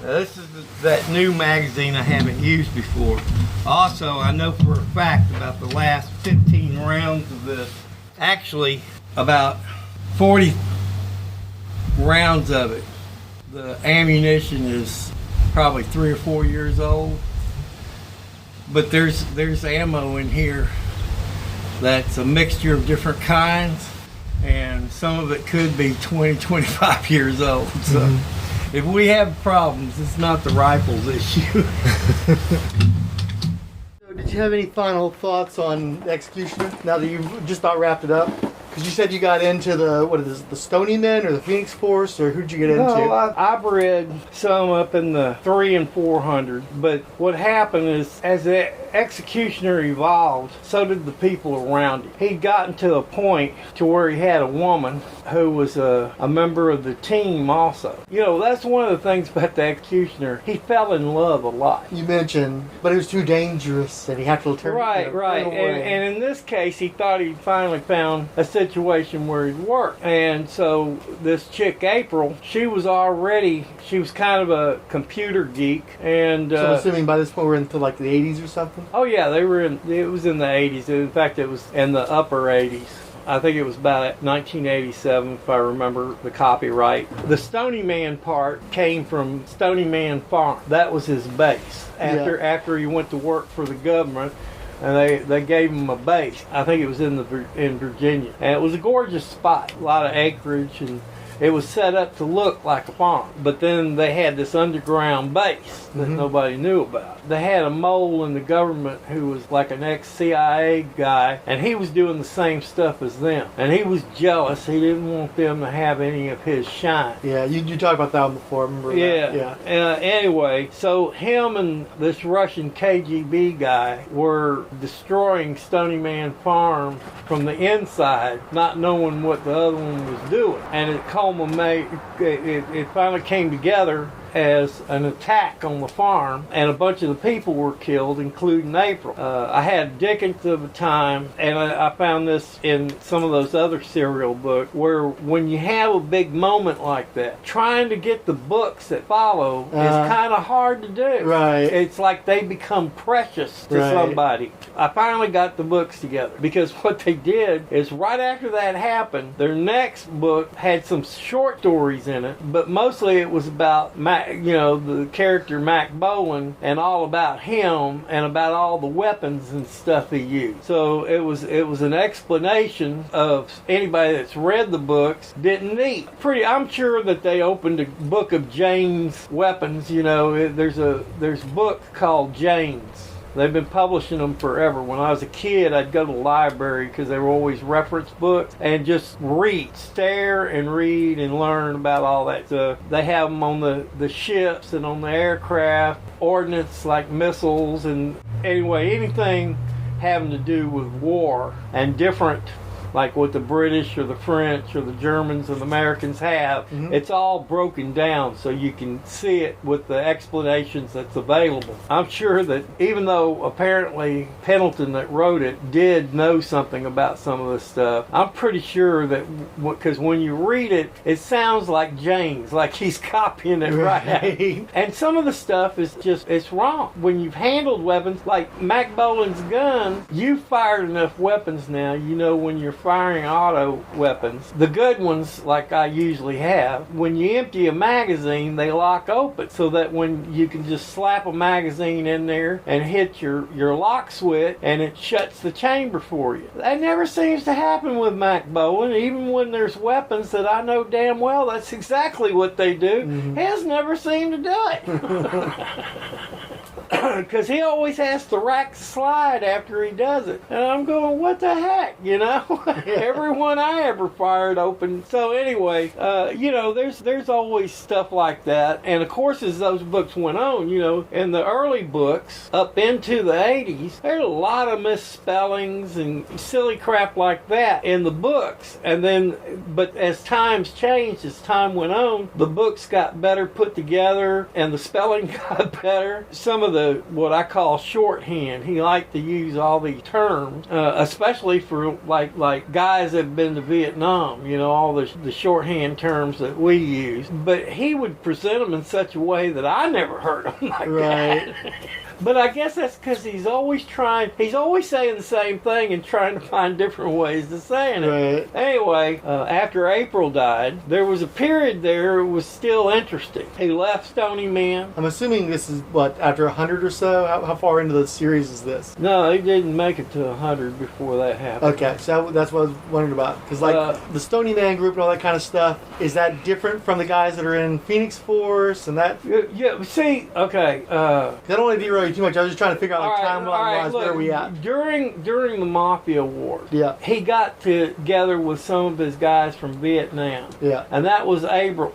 This is that new magazine I haven't used before. Also, I know for a fact about the last 15 rounds of this. Actually, about 40 rounds of it. The ammunition is probably 3 or 4 years old. But there's ammo in here that's a mixture of different kinds, and some of it could be 20, 25 years old. So if we have problems, it's not the rifles issue. So did you have any final thoughts on Executioner now that you've just about wrapped it up? Because you said you got into the Stony Man or the Phoenix Force, or who'd you get into? No, I've read some up in the 300 and 400, but what happened is as the Executioner evolved, so did the people around him. He'd gotten to a point to where he had a woman who was a member of the team also. That's one of the things about the Executioner. He fell in love a lot. You mentioned, but it was too dangerous and he had to turn Right. And in this case, he thought he'd finally found a situation where he'd work. And so this chick, April, she was kind of a computer geek. And so I'm assuming by this point we're into like the 80s or something? Oh yeah, it was in the 80s. In fact, it was in the upper 80s. I think it was about 1987, if I remember the copyright. The Stony Man part came from Stony Man Farm. That was his base. After he went to work for the government, and they gave him a base. I think it was in Virginia. And it was a gorgeous spot, a lot of acreage, and it was set up to look like a farm. But then they had this underground base that nobody knew about. They had a mole in the government who was like an ex-CIA guy, and he was doing the same stuff as them. And he was jealous. He didn't want them to have any of his shine. Yeah, you talked about that one before, remember that? Yeah. Anyway, so him and this Russian KGB guy were destroying Stony Man Farm from the inside, not knowing what the other one was doing. And it finally came together as an attack on the farm, and a bunch of the people were killed, including April. I had Dickens of a time, and I found this in some of those other serial books, where when you have a big moment like that, trying to get the books that follow is kind of hard to do. Right. It's like they become precious to somebody. I finally got the books together, because what they did is right after that happened, their next book had some short stories in it, but mostly it was about the character Mack Bolan, and all about him and about all the weapons and stuff he used. So it was an explanation of anybody that's read the books didn't need. I'm sure that they opened a book of Jane's weapons. There's a book called Jane's. They've been publishing them forever. When I was a kid, I'd go to the library because they were always reference books and just stare and read and learn about all that stuff. They have them on the ships and on the aircraft, ordnance like missiles, and anyway, anything having to do with war and different, like what the British or the French or the Germans and the Americans have. It's all broken down so you can see it with the explanations that's available. I'm sure that even though apparently Pendleton that wrote it did know something about some of this stuff, I'm pretty sure that, because when you read it, it sounds like James, like he's copying it right. And some of the stuff is it's wrong. When you've handled weapons, like Mack Bolan's gun, you've fired enough weapons now, when you're firing auto weapons, the good ones, like I usually have, when you empty a magazine, they lock open so that when you can just slap a magazine in there and hit your lock switch and it shuts the chamber for you. That never seems to happen with Mack Bolan, even when there's weapons that I know damn well that's exactly what they do. Mm-hmm. His never seemed to do it. Because he always has to rack the slide after he does it. And I'm going, what the heck, you know? Every one I ever fired open. So anyway, you know, there's always stuff like that. And of course, as those books went on, you know, in the early books, up into the 80s, there's a lot of misspellings and silly crap like that in the books. And then, but as times changed, as time went on, the books got better put together and the spelling got better. Some of the what I call shorthand. He liked to use all these terms, especially for like guys that have been to Vietnam. You know, all the shorthand terms that we use. But he would present them in such a way that I never heard them like that. But I guess that's because he's always saying the same thing and trying to find different ways of saying it. Right. Anyway, after April died, there was a period there it was still interesting. He left Stony Man. I'm assuming this is, what, after 100 or so? How far into the series is this? No, he didn't make it to 100 before that happened. Okay, so that's what I was wondering about. Because, like, the Stony Man group and all that kind of stuff, is that different from the guys that are in Phoenix Force and that? Yeah, see, okay. I don't want to derail you too much. I was just trying to figure out, like, timeline-wise, where are we at? During the Mafia Wars, yeah, he got together with some of his guys from Vietnam. Yeah. And that was Abel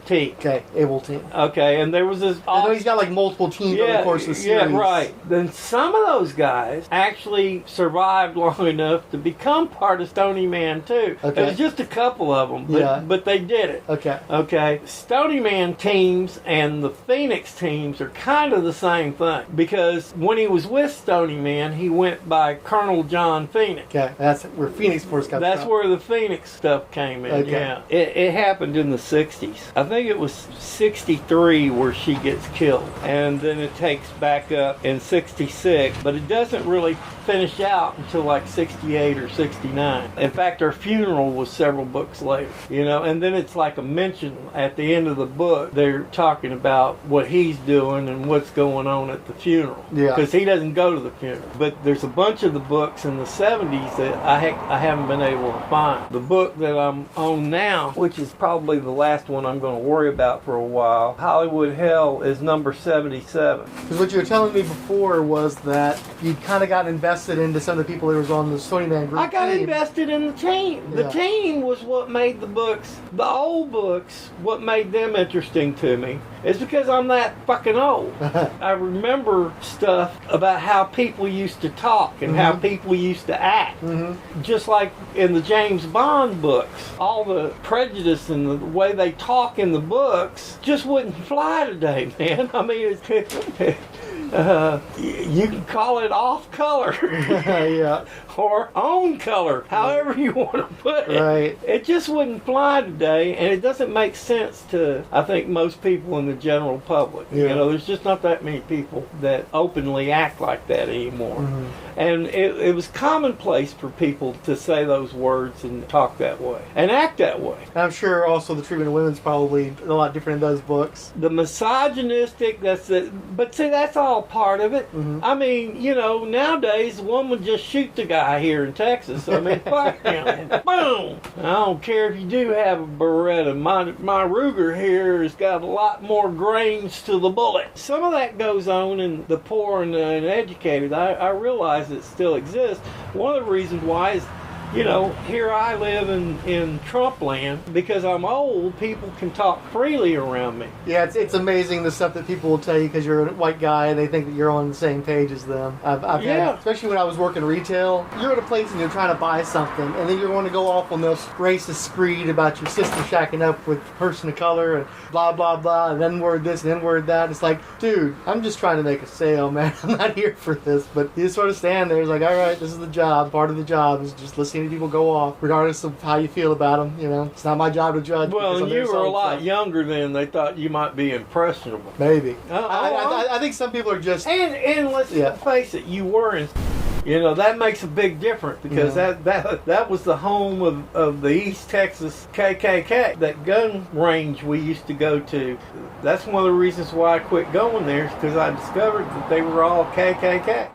Team. Okay, Abel Team. Okay, and there was this... I know he's got, like, multiple teams over the course of the series. Yeah, right. Then some of those guys actually survived long enough to become part of Stony Man, too. Okay. There was just a couple of them, but they did it. Okay. Okay. Stony Man teams and the Phoenix teams are kind of the same thing. Because when he was with Stony Man, he went by Colonel John Phoenix. Okay, that's where Phoenix Force got That's where the Phoenix stuff came in, okay. Yeah. It happened in the 60s. I think it was 63 where she gets killed. And then it takes back up in 66. But it doesn't really finish out until like 68 or 69. In fact, her funeral was several books later. You know, and then it's like a mention at the end of the book. They're talking about what he's doing and what's going on at the funeral. Yeah. Because he doesn't go to the funeral. But there's a bunch of the books in the 70s that I haven't been able to find. The book that I'm on now, which is probably the last one I'm going to worry about for a while, Hollywood Hell, is number 77. Because what you were telling me before was that you kind of got invested into some of the people that was on the Stony Man group. I got invested in the team. Yeah. The team was what made the books, the old books, what made them interesting to me. It's because I'm that fucking old. I remember stuff about how people used to talk and how people used to act. Just like in the James Bond books, all the prejudice and the way they talk in the books just wouldn't fly today, man. I mean, you can call it off color. Yeah. Or on color, however you want to put it. Right. It just wouldn't fly today, and it doesn't make sense to, I think, most people in the general public. Yeah. You know, there's just not that many people that openly act like that anymore. And it was commonplace for people to say those words and talk that way and act that way. I'm sure also the treatment of women's probably a lot different in those books. The misogynistic, but see, that's all part of it. I mean, you know, nowadays, one would just shoot the guy here in Texas. I mean, fuck him. Boom! I don't care if you do have a Beretta. My Ruger here has got a lot more grains to the bullet. Some of that goes on in the poor and uneducated. I realize it still exists. One of the reasons why is, you know, here I live in Trump land. Because I'm old, people can talk freely around me. Yeah, it's amazing the stuff that people will tell you because you're a white guy and they think that you're on the same page as them. I've had, especially when I was working retail, you're at a place and you're trying to buy something and then you're going to go off on this racist screed about your sister shacking up with a person of color and blah, blah, blah, and then word this and then word that. It's like, dude, I'm just trying to make a sale, man. I'm not here for this. But you just sort of stand there. It's like, all right, this is the job. Part of the job is just listening to people go off, regardless of how you feel about them. You know, it's not my job to judge. Well, and you were a lot younger then. They thought you might be impressionable. Maybe. I think some people are just... And let's face it, you were in You know, that makes a big difference because that was the home of the East Texas KKK. That gun range we used to go to, that's one of the reasons why I quit going there, because I discovered that they were all KKK.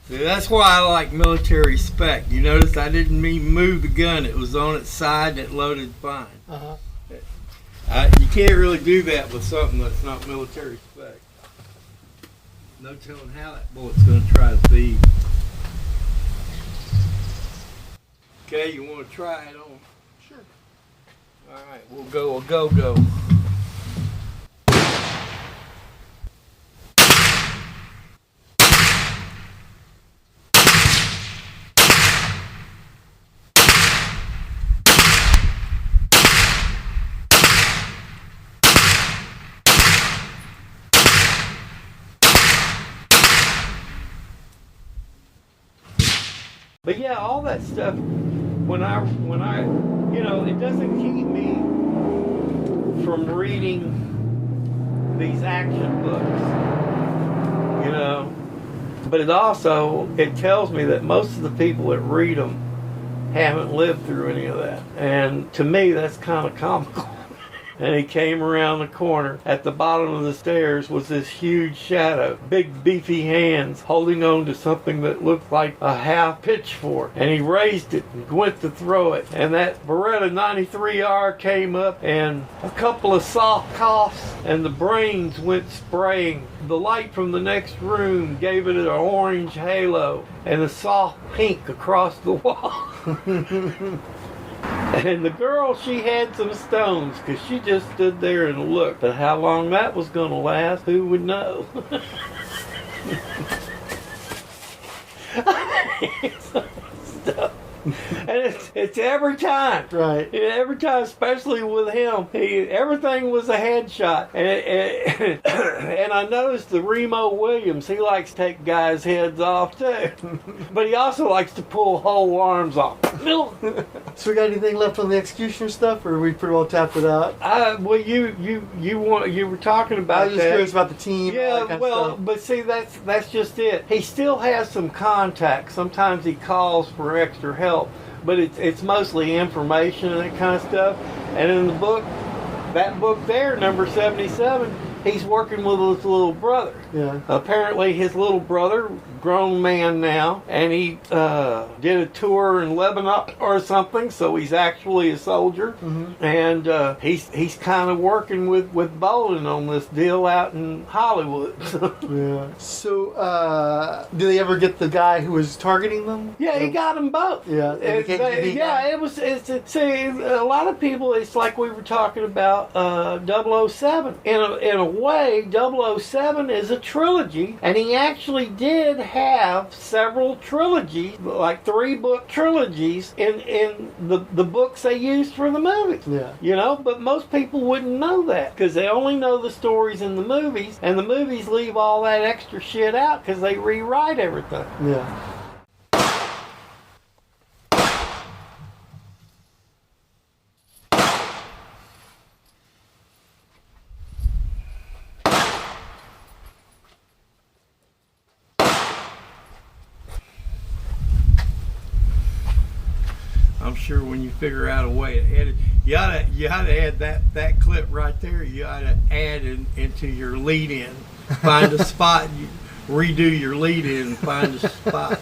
That's why I like military spec. You notice I didn't move the gun. It was on its side and it loaded fine. You can't really do that with something that's not military spec. No telling how that bullet's going to try to feed. Okay, you want to try it on? Sure. All right, we'll go. But yeah, all that stuff, when I, you know, it doesn't keep me from reading these action books, you know, but it tells me that most of the people that read them haven't lived through any of that. And to me, that's kind of comical. And he came around the corner. At the bottom of the stairs was this huge shadow, big beefy hands holding on to something that looked like a half pitchfork. And he raised it and went to throw it. And that Beretta 93R came up, and a couple of soft coughs, and the brains went spraying. The light from the next room gave it an orange halo and a soft pink across the wall. And the girl, she had some stones because she just stood there and looked. But how long that was going to last, who would know? Stuff. And it's every time. Right. Every time, especially with him, everything was a headshot. And I noticed the Remo Williams, he likes to take guys' heads off too. But he also likes to pull whole arms off. So we got anything left on the executioner stuff, or are we pretty well tapped it out? Well, you were talking about I was just curious about the team. Yeah, well, but see, that's just it. He still has some contacts. Sometimes he calls for extra help, but it's mostly information and that kind of stuff. And in the book, that book there, number 77, he's working with his little brother. Yeah. Apparently his little brother, grown man now, and he did a tour in Lebanon or something, so he's actually a soldier. Mm-hmm. And he's kind of working with Bolan on this deal out in Hollywood. Yeah. So did they ever get the guy who was targeting them? Yeah, he got them both. Yeah. See, a lot of people, it's like we were talking about 007. In a way, 007 is a trilogy, and he actually did have several trilogies, like 3-book trilogies in the books they used for the movies. Yeah. You know, but most people wouldn't know that because they only know the stories in the movies, and the movies leave all that extra shit out because they rewrite everything. Yeah. I'm sure when you figure out a way to edit, you ought to add that clip right there. You ought to add into your lead in. Find a spot, you redo your lead in and find a spot.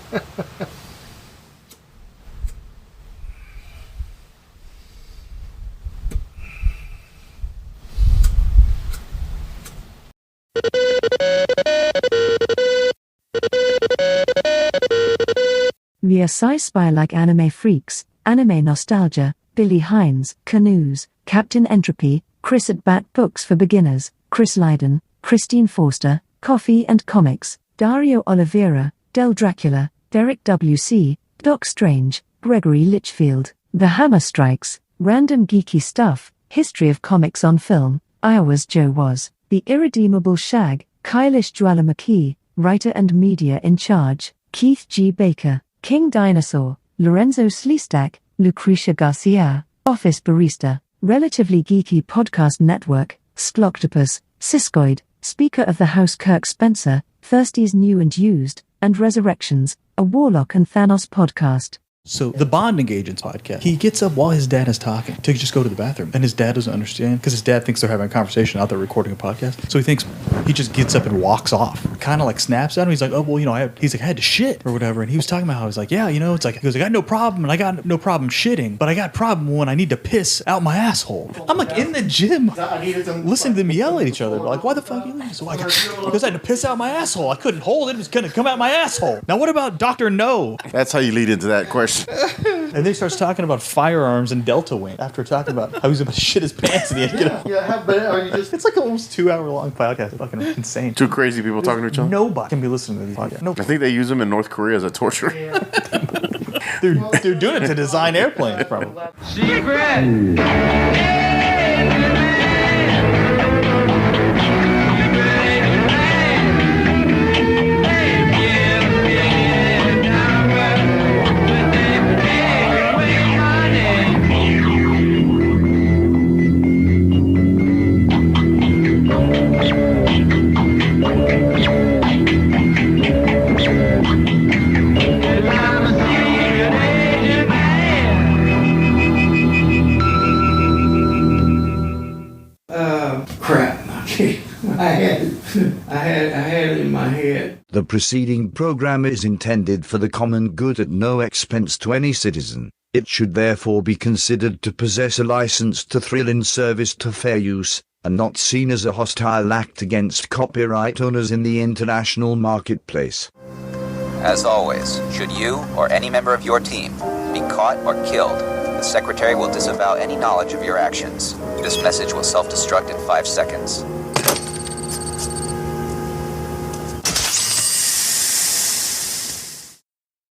We are sci-spy like anime freaks, anime nostalgia, Billy Hines, Canoes, Captain Entropy, Chris at Bat Books for Beginners, Chris Lydon, Christine Forster, Coffee and Comics, Dario Oliveira, Del Dracula, Derek W.C., Doc Strange, Gregory Litchfield, The Hammer Strikes, Random Geeky Stuff, History of Comics on Film, Iowa's Joe Was, The Irredeemable Shag, Kylish Jwalamaki, Writer and Media in Charge, Keith G. Baker, King Dinosaur, Lorenzo Sleestack, Lucretia Garcia, Office Barista, Relatively Geeky Podcast Network, Skloctopus, Siskoid, Speaker of the House Kirk Spencer, Thirsties New and Used, and Resurrections, a Warlock and Thanos podcast. So the Bond Agents podcast, he gets up while his dad is talking to just go to the bathroom. And his dad doesn't understand because his dad thinks they're having a conversation out there recording a podcast. So he just gets up and walks off. Kind of like snaps at him. He's like, oh, well, I had to shit or whatever. And he was talking about how he's like, yeah, it's like, he goes, I got no problem and I got no problem shitting, but I got problem when I need to piss out my asshole. I'm like in the gym listening to them yell at each other. Like, why the fuck are you leaving? So because I had to piss out my asshole. I couldn't hold it. It was going to come out my asshole. Now what about Dr. No? That's how you lead into that question. And then he starts talking about firearms and Delta Wing after talking about how he's about to shit his pants at the end. It's like an almost 2 hour long podcast. It's fucking insane. Two crazy people talking to each other? Nobody can be listening to these podcasts. Nobody. I think they use them in North Korea as a torture. Yeah. they're doing it to design airplanes, probably. I had it in my head. The preceding program is intended for the common good at no expense to any citizen. It should therefore be considered to possess a license to thrill in service to fair use, and not seen as a hostile act against copyright owners in the international marketplace. As always, should you or any member of your team be caught or killed, the Secretary will disavow any knowledge of your actions. This message will self-destruct in 5 seconds.